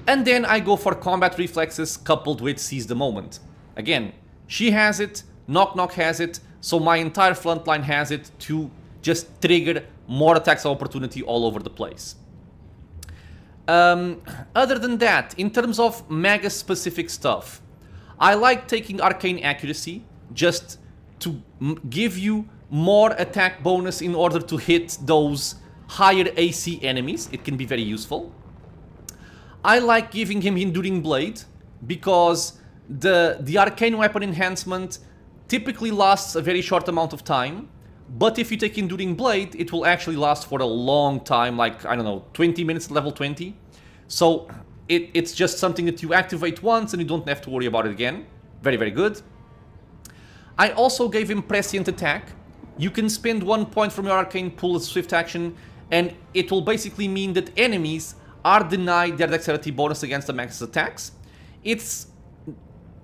And then I go for Combat Reflexes coupled with Seize the Moment. Again, she has it, Nok-Nok has it, so my entire frontline has it to just trigger more attacks of opportunity all over the place. Other than that, in terms of Magus-specific stuff, I like taking Arcane Accuracy just to give you more attack bonus in order to hit those higher AC enemies. It can be very useful. I like giving him Enduring Blade because the Arcane Weapon enhancement typically lasts a very short amount of time, but if you take Enduring Blade, it will actually last for a long time, like, I don't know, 20 minutes at level 20. So it's just something that you activate once and you don't have to worry about it again. Very, very good. I also gave him Prescient Attack. You can spend 1 point from your Arcane pool as a swift action, and it will basically mean that enemies are denied their dexterity bonus against the Magus attacks. It's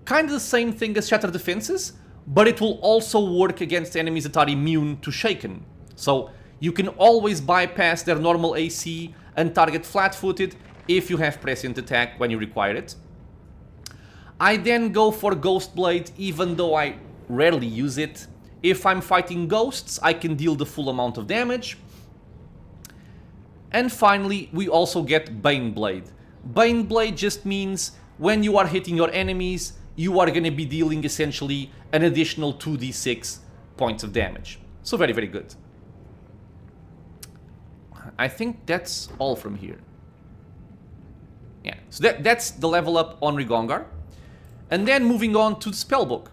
kind of the same thing as Shattered Defenses, but it will also work against enemies that are immune to Shaken. So you can always bypass their normal AC and target flat-footed if you have Prescient Attack when you require it. I then go for Ghost Blade, even though I rarely use it. If I'm fighting ghosts, I can deal the full amount of damage. And finally, we also get Bane Blade. Bane Blade just means when you are hitting your enemies, you are going to be dealing essentially an additional 2d6 points of damage. So very, very good. I think that's all from here. Yeah, so that's the level up on Regongar. And then moving on to the spellbook.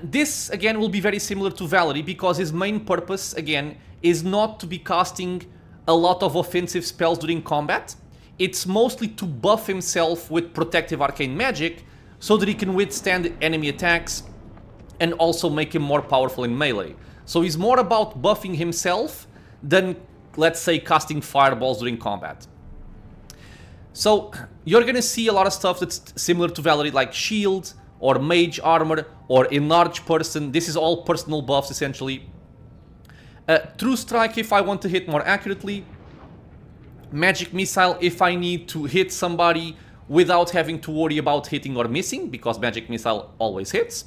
This, again, will be very similar to Valerie because his main purpose, again, is not to be casting a lot of offensive spells during combat. It's mostly to buff himself with protective arcane magic so that he can withstand enemy attacks and also make him more powerful in melee. So he's more about buffing himself than, let's say, casting fireballs during combat. So you're gonna see a lot of stuff that's similar to Valerie, like shield or mage armor or enlarged person. This is all personal buffs essentially. True strike if I want to hit more accurately. Magic missile if I need to hit somebody without having to worry about hitting or missing, because magic missile always hits.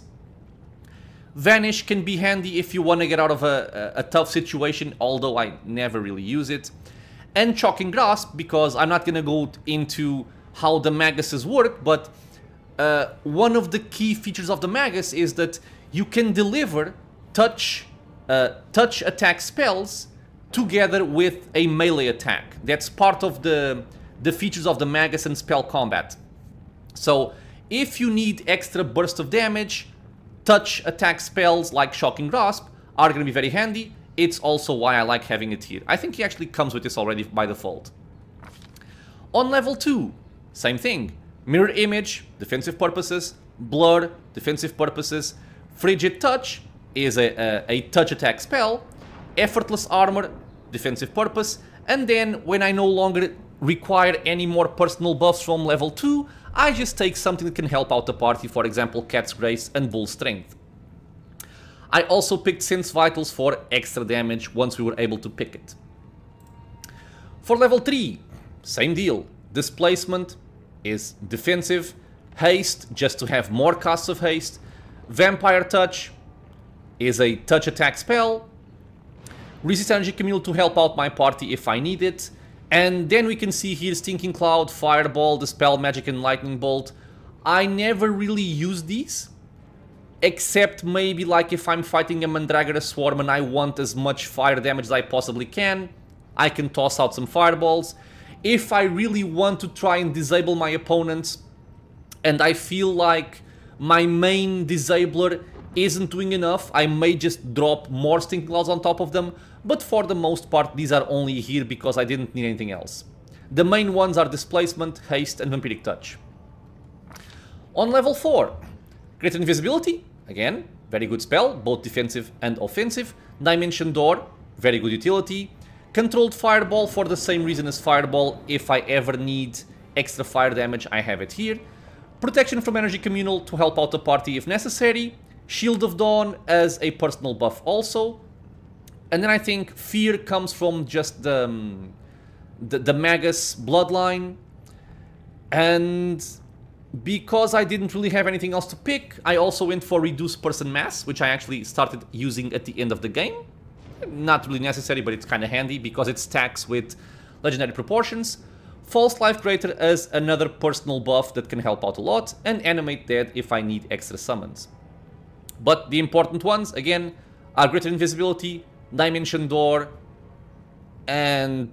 Vanish can be handy if you want to get out of a tough situation, although I never really use it. And Shocking Grasp, because I'm not going to go into how the Maguses work, but one of the key features of the Magus is that you can deliver touch attack spells together with a melee attack. That's part of the features of the Magus and spell combat. So if you need extra burst of damage, touch attack spells like Shocking Grasp are going to be very handy. It's also why I like having it here. I think he actually comes with this already by default. On level 2, same thing. Mirror Image, defensive purposes. Blur, defensive purposes. Frigid Touch is a touch attack spell. Effortless Armor, defensive purpose. And then when I no longer require any more personal buffs from level 2, I just take something that can help out the party, for example Cat's Grace and Bull Strength. I also picked Sense Vitals for extra damage once we were able to pick it. For level 3, same deal. Displacement is defensive. Haste, just to have more casts of haste. Vampire Touch is a touch attack spell. Resist Energy Camille to help out my party if I need it. And then we can see here Stinking Cloud, Fireball, Dispel Magic and Lightning Bolt. I never really use these. except maybe like if I'm fighting a Mandragora Swarm and I want as much fire damage as I possibly can, I can toss out some fireballs. If I really want to try and disable my opponents, and I feel like my main disabler isn't doing enough, I may just drop more Stinking Clouds on top of them, but for the most part these are only here because I didn't need anything else. The main ones are Displacement, Haste and Vampiric Touch. On level 4, Greater Invisibility, again, very good spell, both defensive and offensive. Dimension Door, very good utility. Controlled Fireball for the same reason as Fireball, if I ever need extra fire damage I have it here. Protection from Energy Communal to help out the party if necessary. Shield of Dawn as a personal buff also. And then I think Fear comes from just the Magus bloodline. And because I didn't really have anything else to pick, I also went for Reduced Person Mass, which I actually started using at the end of the game. Not really necessary, but it's kind of handy because it stacks with Legendary Proportions. False Life Greater as another personal buff that can help out a lot, and Animate Dead if I need extra summons. But the important ones, again, are Greater Invisibility, Dimension Door, and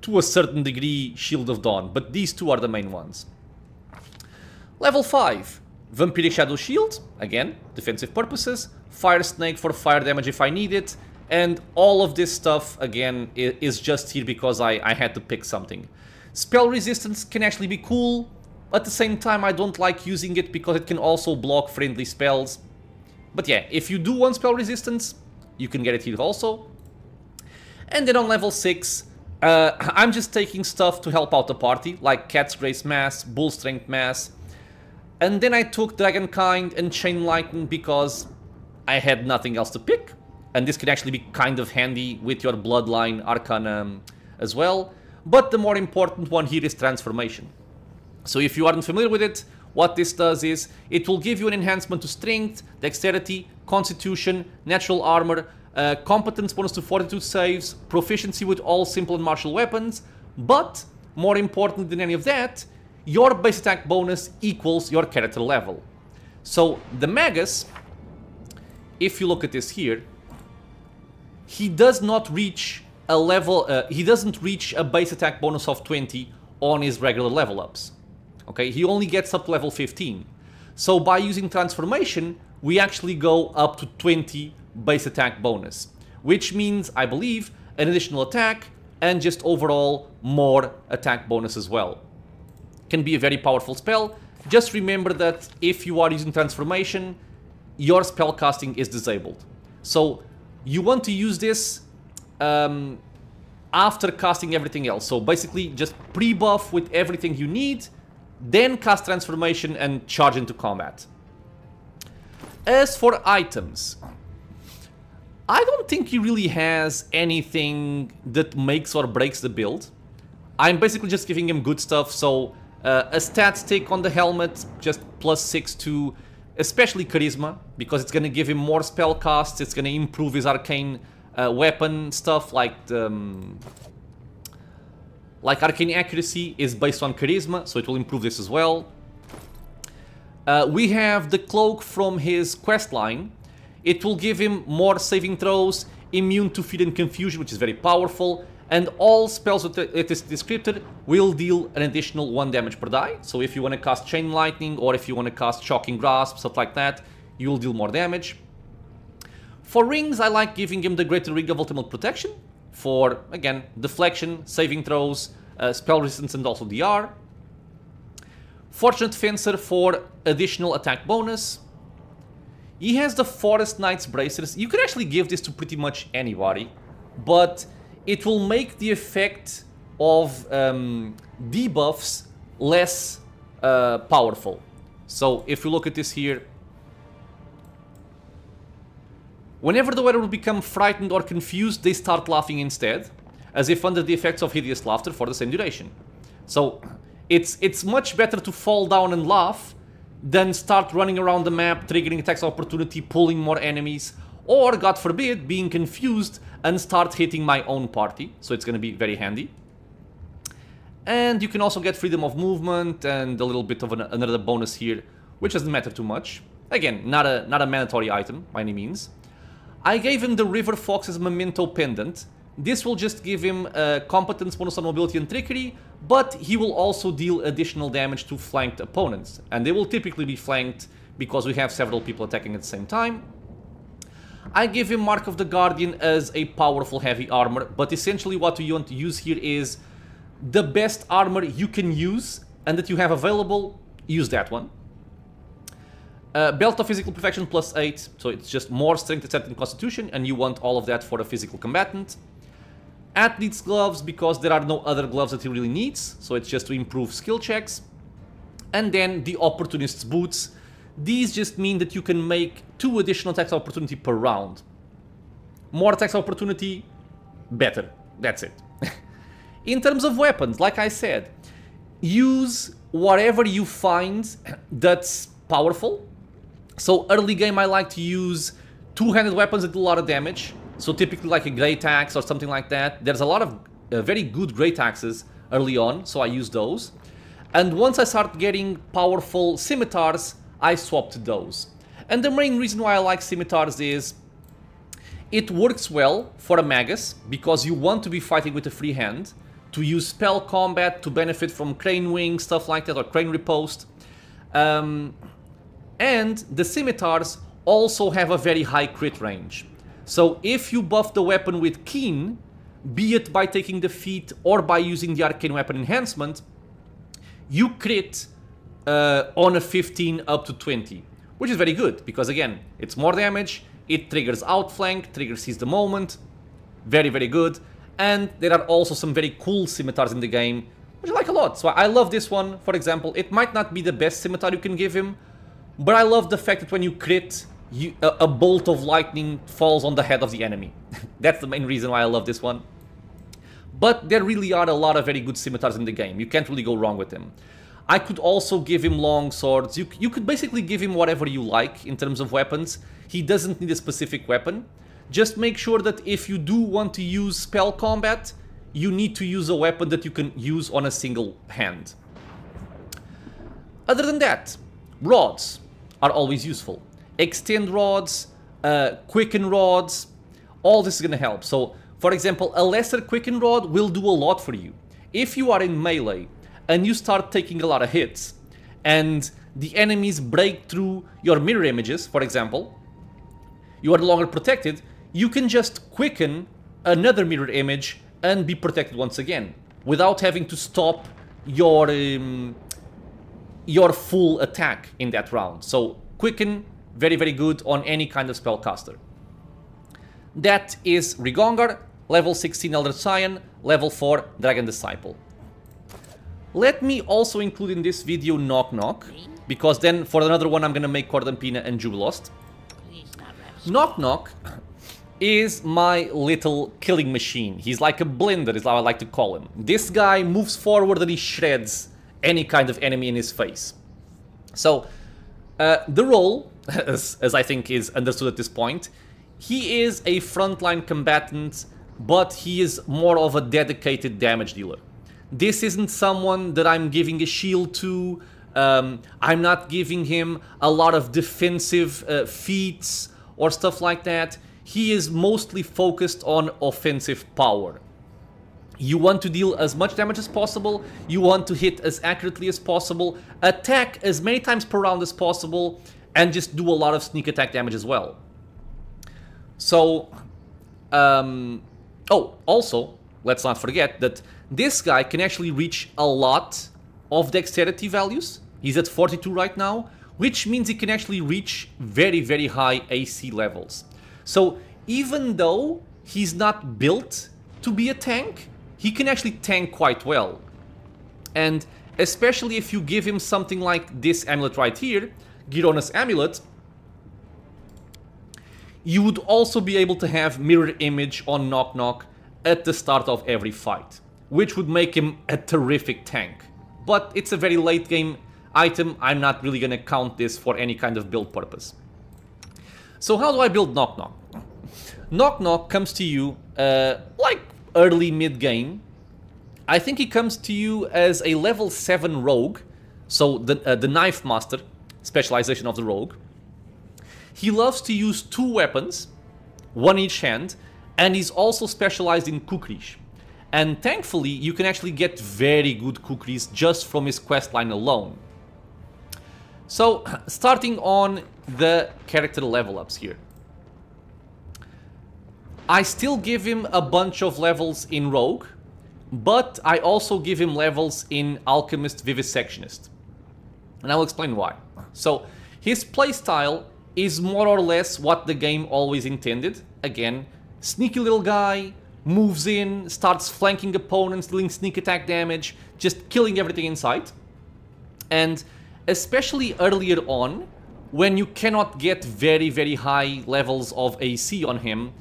to a certain degree, Shield of Dawn. But these two are the main ones. Level 5, Vampiric Shadow Shield, again, defensive purposes. Fire Snake for fire damage if I need it. And all of this stuff, again, is just here because I had to pick something. Spell Resistance can actually be cool. At the same time, I don't like using it because it can also block friendly spells. But yeah, if you do want Spell Resistance, you can get it here also. And then on level 6, I'm just taking stuff to help out the party, like Cat's Grace Mass, Bull Strength Mass. And then I took Dragonkind and Chain Lightning because I had nothing else to pick. And this can actually be kind of handy with your Bloodline Arcana as well. But the more important one here is Transformation. So if you aren't familiar with it, what this does is it will give you an enhancement to Strength, Dexterity, Constitution, Natural Armor, Competence bonus to Fortitude saves, Proficiency with all simple and martial weapons. But more important than any of that, your base attack bonus equals your character level. So the Magus, if you look at this here, he does not reach a level, he doesn't reach a base attack bonus of 20 on his regular level ups. Okay, he only gets up to level 15. So by using Transformation, we actually go up to 20 base attack bonus, which means, I believe, an additional attack and just overall more attack bonus as well. Can be a very powerful spell. Just remember that if you are using Transformation, your spellcasting is disabled. So you want to use this after casting everything else. So basically just pre-buff with everything you need, then cast Transformation and charge into combat. As for items, I don't think he really has anything that makes or breaks the build. I'm basically just giving him good stuff, so a stat stick on the helmet, just +6 to especially Charisma, because it's going to give him more spell casts, it's going to improve his arcane weapon stuff, like Arcane Accuracy is based on Charisma, so it will improve this as well. We have the cloak from his quest line. It will give him more saving throws, immune to fear and confusion, which is very powerful, and all spells with it is descripted will deal an additional 1 damage per die. So if you want to cast Chain Lightning, or if you want to cast Shocking Grasp, stuff like that, you will deal more damage. For rings, I like giving him the Greater Ring of Ultimate Protection for, again, deflection, saving throws, spell resistance, and also DR. Fortunate Fencer for additional attack bonus. He has the Forest Knight's Bracers. You could actually give this to pretty much anybody, but it will make the effect of debuffs less powerful. So if you look at this here, whenever the wearer will become frightened or confused, they start laughing instead, as if under the effects of hideous laughter for the same duration. So it's much better to fall down and laugh than start running around the map, triggering attacks of opportunity, pulling more enemies, or, God forbid, being confused and start hitting my own party. So it's going to be very handy. And you can also get freedom of movement and a little bit of another bonus here, which doesn't matter too much. Again, not a mandatory item by any means. I gave him the River Fox's Memento Pendant. This will just give him competence bonus on mobility and trickery, but he will also deal additional damage to flanked opponents. And they will typically be flanked because we have several people attacking at the same time. I give him Mark of the Guardian as a powerful heavy armor, but essentially what we want to use here is the best armor you can use and that you have available, use that one. Belt of Physical Perfection plus 8, so it's just more strength, etc. and constitution, and you want all of that for a physical combatant. Athlete's Gloves, because there are no other gloves that he really needs, so it's just to improve skill checks. And then the Opportunist's Boots. These just mean that you can make 2 additional attacks of opportunity per round. More attacks of opportunity, better. That's it. In terms of weapons, like I said, use whatever you find that's powerful. So early game I like to use two-handed weapons that do a lot of damage. So typically like a Great Axe or something like that. There's a lot of very good Great Axes early on, so I use those. And once I start getting powerful scimitars, I swap to those. And the main reason why I like scimitars is it works well for a Magus, because you want to be fighting with a free hand, to use spell combat, to benefit from Crane Wing, stuff like that, or Crane Riposte. And the scimitars also have a very high crit range. So if you buff the weapon with Keen, be it by taking the feat or by using the Arcane Weapon Enhancement, you crit on a 15 up to 20, which is very good, because again, it's more damage, it triggers Outflank, triggers Seize the Moment, very, very good. And there are also some very cool scimitars in the game, which I like a lot. So I love this one, for example. It might not be the best scimitar you can give him, but I love the fact that when you crit, a bolt of lightning falls on the head of the enemy. That's the main reason why I love this one. But there really are a lot of very good scimitars in the game. You can't really go wrong with them. I could also give him long swords. You could basically give him whatever you like in terms of weapons. He doesn't need a specific weapon. Just make sure that if you do want to use spell combat, you need to use a weapon that you can use on a single hand. Other than that, rods are always useful. Extend rods, quicken rods, all this is going to help. So, for example, a lesser quicken rod will do a lot for you. If you are in melee and you start taking a lot of hits, and the enemies break through your mirror images, for example, you are no longer protected, you can just quicken another mirror image and be protected once again, without having to stop your full attack in that round. So quicken, very, very good on any kind of spellcaster. That is Regongar, level 16 Elder Scion, level 4 Dragon Disciple. Let me also include in this video Nok-Nok, because then for another one I'm gonna make Cordampina and Jubilost. Nok-Nok is my little killing machine. He's like a blender, is how I like to call him. This guy moves forward and he shreds any kind of enemy in his face. So, the role, as I think is understood at this point, he is a frontline combatant, but he is more of a dedicated damage dealer. This isn't someone that I'm giving a shield to. I'm not giving him a lot of defensive feats or stuff like that. He is mostly focused on offensive power. You want to deal as much damage as possible, you want to hit as accurately as possible, attack as many times per round as possible, and just do a lot of sneak attack damage as well. So, oh, also, let's not forget that this guy can actually reach a lot of dexterity values. He's at 42 right now, which means he can actually reach very, very high AC levels. So even though he's not built to be a tank, he can actually tank quite well. And especially if you give him something like this amulet right here, Girona's Amulet, you would also be able to have mirror image on Nok-Nok at the start of every fight, which would make him a terrific tank. But it's a very late game item, I'm not really gonna count this for any kind of build purpose. So how do I build Nok-Nok? Nok-Nok comes to you like early mid-game. I think he comes to you as a level 7 rogue, so the Knife Master specialization of the rogue. He loves to use 2 weapons, one in each hand, and he's also specialized in kukris. And thankfully, you can actually get very good kukris just from his questline alone. So, starting on the character level ups here. I still give him a bunch of levels in Rogue, but I also give him levels in Alchemist Vivisectionist. And I'll explain why. So, his playstyle is more or less what the game always intended. Again, sneaky little guy, moves in, starts flanking opponents, dealing sneak attack damage, just killing everything in sight. And especially earlier on, when you cannot get very high levels of AC on him,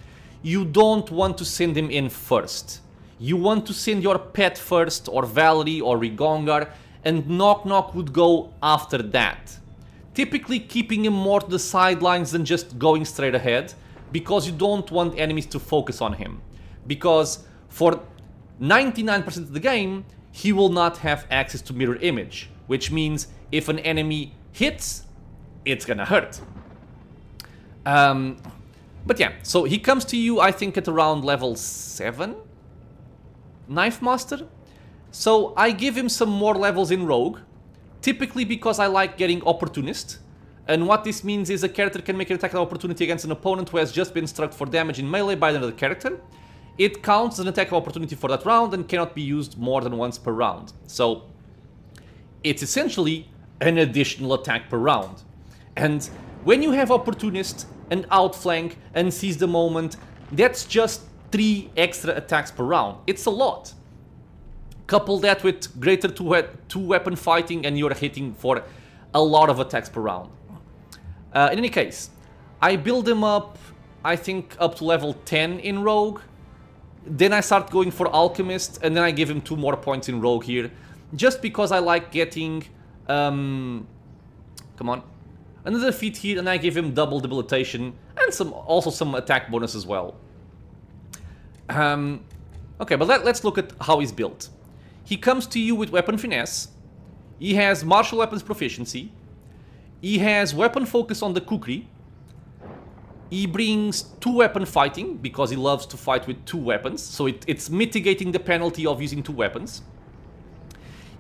you don't want to send him in first. You want to send your pet first, or Valerie, or Regongar, and Nok-Nok would go after that. Typically keeping him more to the sidelines than just going straight ahead, because you don't want enemies to focus on him. Because for 99% of the game, he will not have access to mirror image, which means if an enemy hits, it's gonna hurt. But yeah, so he comes to you, I think, at around level 7? Knife Master? So I give him some more levels in Rogue, typically because I like getting Opportunist. And what this means is a character can make an attack of opportunity against an opponent who has just been struck for damage in melee by another character. It counts as an attack of opportunity for that round and cannot be used more than once per round. So it's essentially an additional attack per round. And when you have Opportunist and Outflank and Seize the Moment, that's just 3 extra attacks per round. It's a lot. Couple that with greater 2-weapon fighting and you're hitting for a lot of attacks per round. In any case, I build him up, I think, up to level 10 in Rogue. Then I start going for Alchemist, and then I give him 2 more points in Rogue here. Just because I like getting... come on. Another feat here, and I give him double debilitation, and also some attack bonus as well. Okay, but let's look at how he's built. He comes to you with Weapon Finesse. He has Martial Weapons Proficiency. He has Weapon Focus on the Kukri. He brings 2-weapon fighting, because he loves to fight with 2 weapons. So it's mitigating the penalty of using 2 weapons.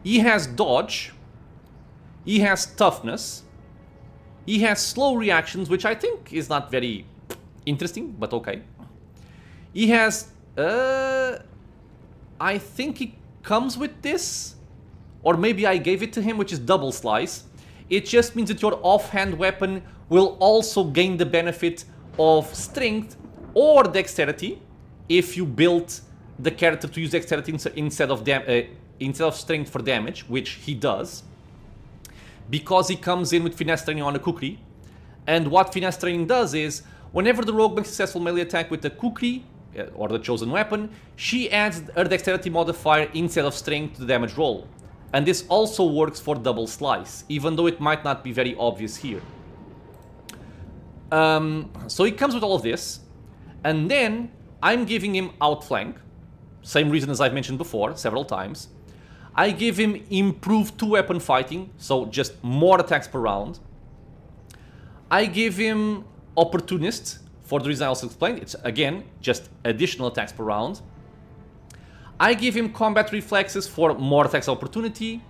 He has Dodge. He has Toughness. He has Slow Reactions, which I think is not very interesting, but okay. He has... I think he comes with this. Or maybe I gave it to him, which is Double Slice. It just means that your offhand weapon will also gain the benefit of Strength or Dexterity if you built the character to use Dexterity instead of Strength for damage, which he does. Because he comes in with Finesse Training on a Kukri. And what Finesse Training does is, whenever the rogue makes a successful melee attack with the Kukri, or the chosen weapon, she adds her Dexterity modifier instead of Strength to the damage roll. And this also works for Double Slice, even though it might not be very obvious here. So he comes with all of this, and then I'm giving him Outflank, same reason as I've mentioned before, several times. I give him improved 2-weapon fighting, so just more attacks per round. I give him Opportunist, for the reason I also explained. It's, again, just additional attacks per round. I give him Combat Reflexes for more attacks of opportunity,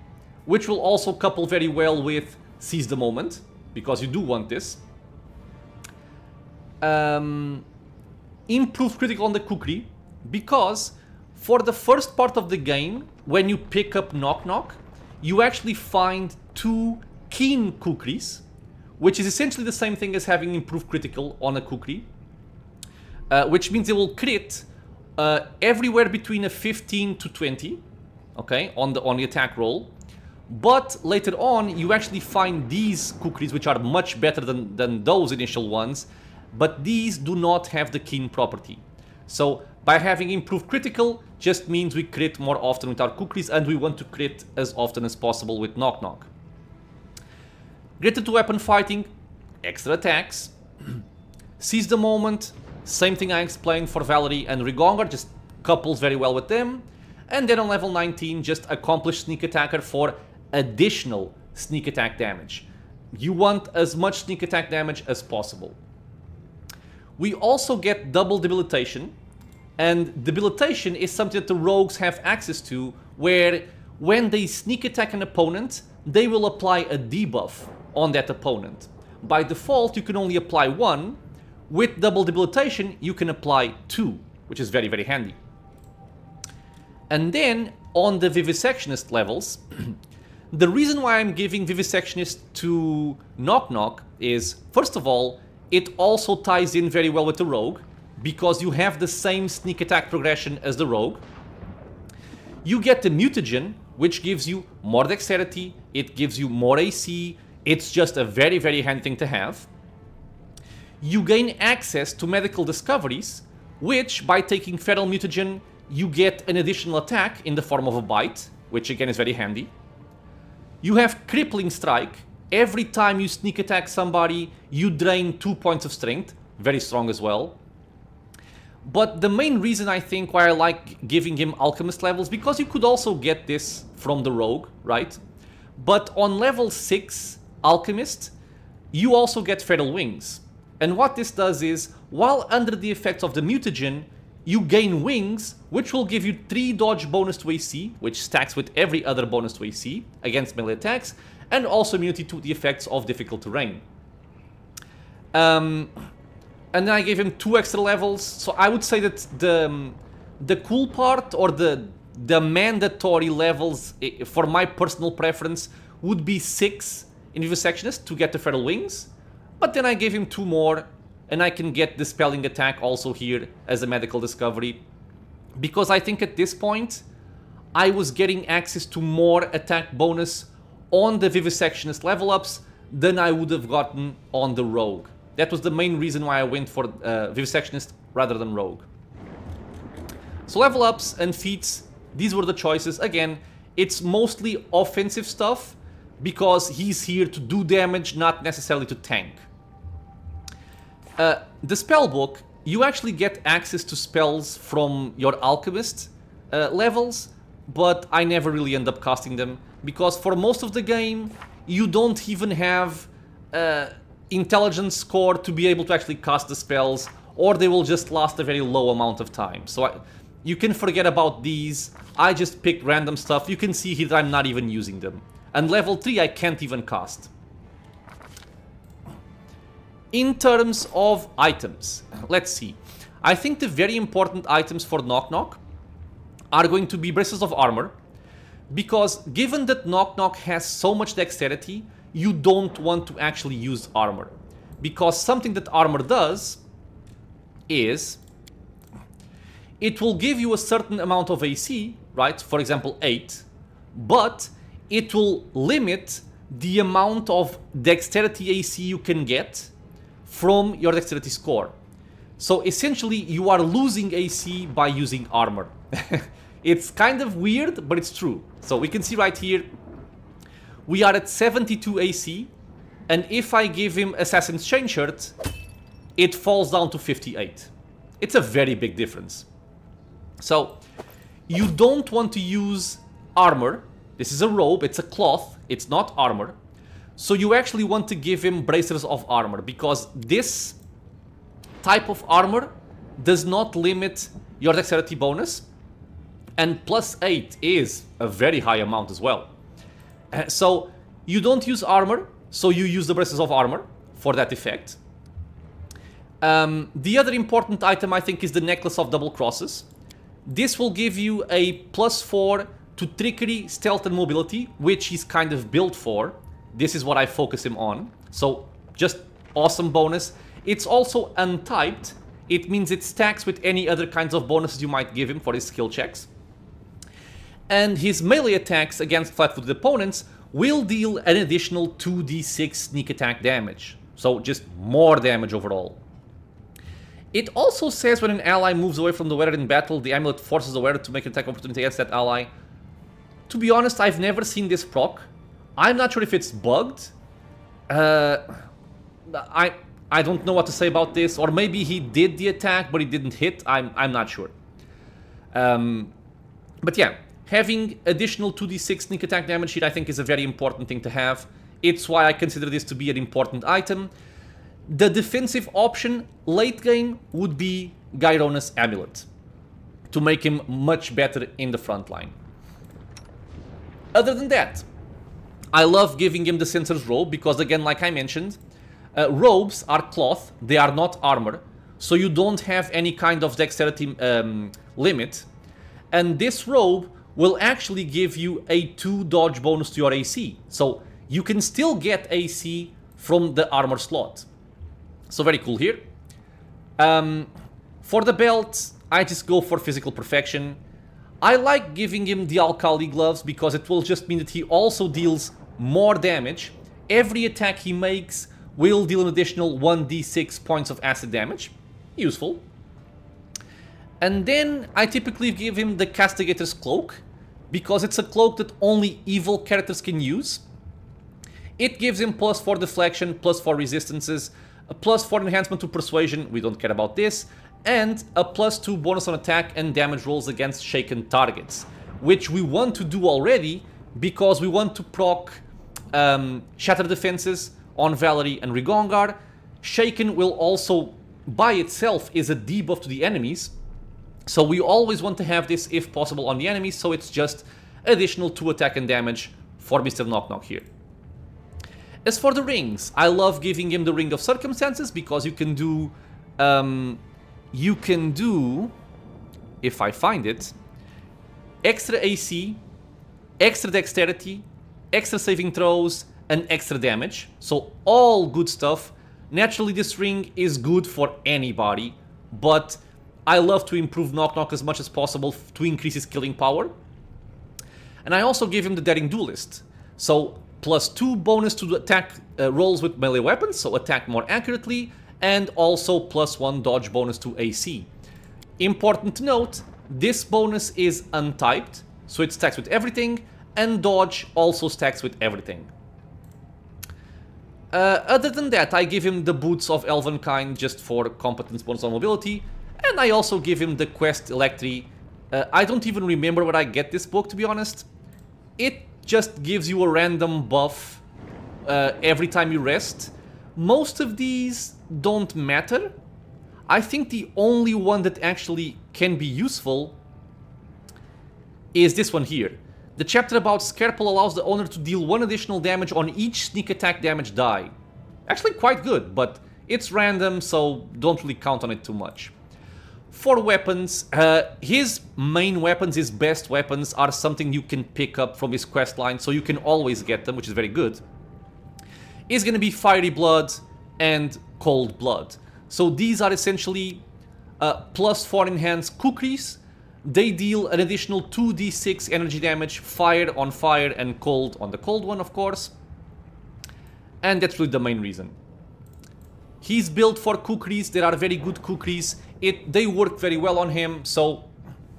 which will also couple very well with Seize the Moment, because you do want this. Improved Critical on the Kukri, because for the first part of the game, when you pick up Nok-Nok, you actually find 2 Keen Kukris, which is essentially the same thing as having improved critical on a Kukri, which means it will crit everywhere between a 15 to 20, okay, on the attack roll. But later on, you actually find these Kukris, which are much better than those initial ones, but these do not have the Keen property. So by having improved critical, just means we crit more often with our Kukris, and we want to crit as often as possible with Nok-Nok. Greater 2-weapon fighting, extra attacks. Seize the Moment, same thing I explained for Valerie and Regongar, just couples very well with them. And then on level 19, just Accomplished Sneak Attacker for additional sneak attack damage. You want as much sneak attack damage as possible. We also get double debilitation, and debilitation is something that the rogues have access to, where when they sneak attack an opponent, they will apply a debuff on that opponent. By default, you can only apply one. With double debilitation, you can apply two, which is very, very handy. And then, on the Vivisectionist levels, the reason why I'm giving Vivisectionist to Nok-Nok is, first of all, it also ties in very well with the Rogue, because you have the same sneak attack progression as the Rogue. You get the Mutagen, which gives you more dexterity, it gives you more AC, it's just a very, very handy thing to have. You gain access to medical discoveries, which, by taking Feral Mutagen, you get an additional attack in the form of a bite, which again is very handy. You have Crippling Strike. Every time you sneak attack somebody, you drain 2 points of strength. Very strong as well. But the main reason I think why I like giving him Alchemist levels, because you could also get this from the Rogue, right? But on level 6 Alchemist, you also get Feral Wings. And what this does is, while under the effects of the Mutagen, you gain Wings, which will give you 3 dodge bonus to AC, which stacks with every other bonus to AC against melee attacks, and also immunity to the effects of difficult terrain. And then I gave him 2 extra levels, so I would say that the cool part, or the mandatory levels, for my personal preference, would be 6 in Vivisectionist to get the Feral Wings, but then I gave him 2 more, and I can get Dispelling Attack also here as a medical discovery, because I think at this point, I was getting access to more attack bonus on the Vivisectionist level ups than I would have gotten on the Rogue. That was the main reason why I went for Vivisectionist rather than Rogue. So level ups and feats, these were the choices. Again, it's mostly offensive stuff, because he's here to do damage, not necessarily to tank. The spellbook, you actually get access to spells from your Alchemist levels, but I never really end up casting them, because for most of the game, you don't even have intelligence score to be able to actually cast the spells, or they will just last a very low amount of time. So you can forget about these. I just picked random stuff. You can see here that I'm not even using them. And level 3 I can't even cast. In terms of items, let's see. I think the very important items for Nok-Nok are going to be Braces of Armor, because given that Nok-Nok has so much dexterity, you don't want to actually use armor. Because something that armor does is, it will give you a certain amount of AC, right? For example, 8, but it will limit the amount of dexterity AC you can get from your dexterity score. So essentially, you are losing AC by using armor. It's kind of weird, but it's true. So we can see right here, we are at 72 AC, and if I give him Assassin's Chain Shirt, it falls down to 58. It's a very big difference. So, you don't want to use armor. This is a robe, it's a cloth, it's not armor. So you actually want to give him Bracers of Armor, because this type of armor does not limit your dexterity bonus, and plus 8 is a very high amount as well. So you don't use armor, so you use the Bracers of Armor for that effect. The other important item I think is the Necklace of Double Crosses. This will give you a +4 to Trickery, Stealth and Mobility, which he's kind of built for. This is what I focus him on. So just awesome bonus. It's also untyped. It means it stacks with any other kinds of bonuses you might give him for his skill checks. And his melee attacks against flat-footed opponents will deal an additional 2d6 sneak attack damage. So just more damage overall. It also says when an ally moves away from the wearer in battle, the amulet forces the wearer to make an attack opportunity against that ally. To be honest, I've never seen this proc. I'm not sure if it's bugged. I don't know what to say about this. Or maybe he did the attack, but he didn't hit. I'm not sure. But yeah, having additional 2d6 sneak attack damage here I think is a very important thing to have. It's why I consider this to be an important item. The defensive option late game would be Gyrona's Amulet, to make him much better in the front line. Other than that, I love giving him the Censor's Robe because, again, like I mentioned, robes are cloth, they are not armor, so you don't have any kind of dexterity limit. And this robe will actually give you a 2 dodge bonus to your AC. So you can still get AC from the armor slot. So very cool here. For the belt, I just go for physical perfection. I like giving him the Alkali gloves because it will just mean that he also deals more damage. Every attack he makes will deal an additional 1d6 points of acid damage. Useful. And then I typically give him the Castigator's Cloak because it's a cloak that only evil characters can use. It gives him +4 deflection, +4 resistances, a +4 enhancement to persuasion, we don't care about this, and a +2 bonus on attack and damage rolls against shaken targets, which we want to do already because we want to proc Shatter Defenses on Valerie and Regongar. Shaken will also, by itself, is a debuff to the enemies, so we always want to have this, if possible, on the enemies, so it's just additional 2 attack and damage for Mr. Nok-Nok here. As for the rings, I love giving him the Ring of Circumstances because you can do, if I find it, extra AC, extra dexterity, extra saving throws, and extra damage. So all good stuff. Naturally, this ring is good for anybody, but I love to improve Nok-Nok as much as possible to increase his killing power. And I also give him the Daring Duelist. So +2 bonus to attack rolls with melee weapons, so attack more accurately, and also +1 dodge bonus to AC. Important to note, this bonus is untyped, so it stacks with everything, and dodge also stacks with everything. Other than that, I give him the Boots of Elvenkind just for competence bonus on mobility, and I also give him the Quest Electri. I don't even remember where I get this book, to be honest. It just gives you a random buff every time you rest. Most of these don't matter. I think the only one that actually can be useful is this one here. The chapter about Scarpel allows the owner to deal 1 additional damage on each sneak attack damage die. Actually quite good, but it's random, so don't really count on it too much. For weapons, his main weapons, his best weapons, are something you can pick up from his quest line, so you can always get them, which is very good. Is going to be Fiery Blood and Cold Blood. So these are essentially +4 enhanced kukris. They deal an additional 2d6 energy damage, fire on fire and cold on the cold one, of course. And that's really the main reason. He's built for kukris. There are very good kukris. They work very well on him, so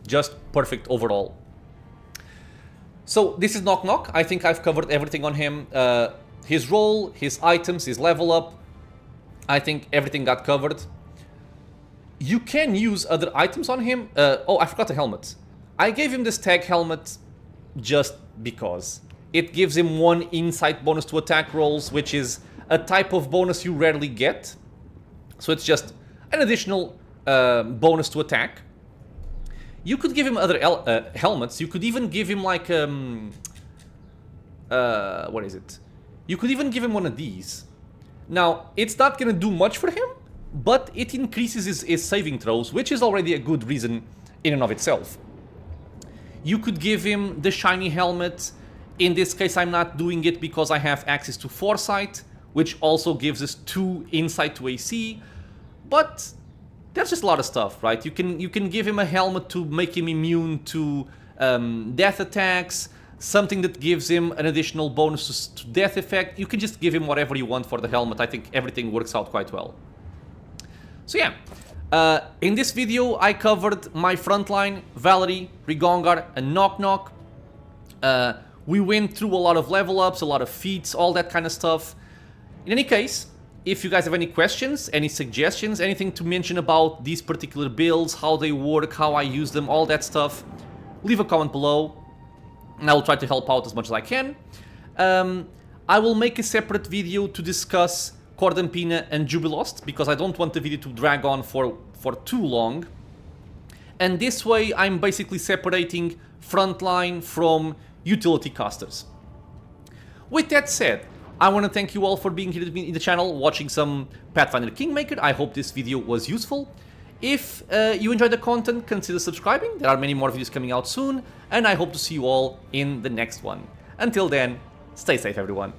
just perfect overall. So this is Nok-Nok. I think I've covered everything on him. His role, his items, his level up. I think everything got covered. You can use other items on him. Oh, I forgot the helmet. I gave him this tag helmet just because. It gives him 1 insight bonus to attack rolls, which is a type of bonus you rarely get. So it's just an additional bonus to attack. You could give him other helmets. You could even give him like what is it? You could even give him one of these. Now, it's not gonna do much for him, but it increases his saving throws, which is already a good reason in and of itself. You could give him the shiny helmet. In this case, I'm not doing it because I have access to Foresight, which also gives us 2 insight to AC, but that's just a lot of stuff, right? You can give him a helmet to make him immune to death attacks, something that gives him an additional bonus to death effect. You can just give him whatever you want for the helmet. I think everything works out quite well. So yeah, in this video I covered my frontline, Valerie, Regongar, and Nok-Nok. We went through a lot of level ups, a lot of feats, all that kind of stuff. In any case, if you guys have any questions, any suggestions, anything to mention about these particular builds, how they work, how I use them, all that stuff, leave a comment below and I will try to help out as much as I can. I will make a separate video to discuss Cordampina and Jubilost, because I don't want the video to drag on for too long. And this way I'm basically separating Frontline from utility casters. With that said, I want to thank you all for being here in the channel, watching some Pathfinder Kingmaker. I hope this video was useful. If you enjoyed the content, consider subscribing. There are many more videos coming out soon, and I hope to see you all in the next one. Until then, stay safe everyone.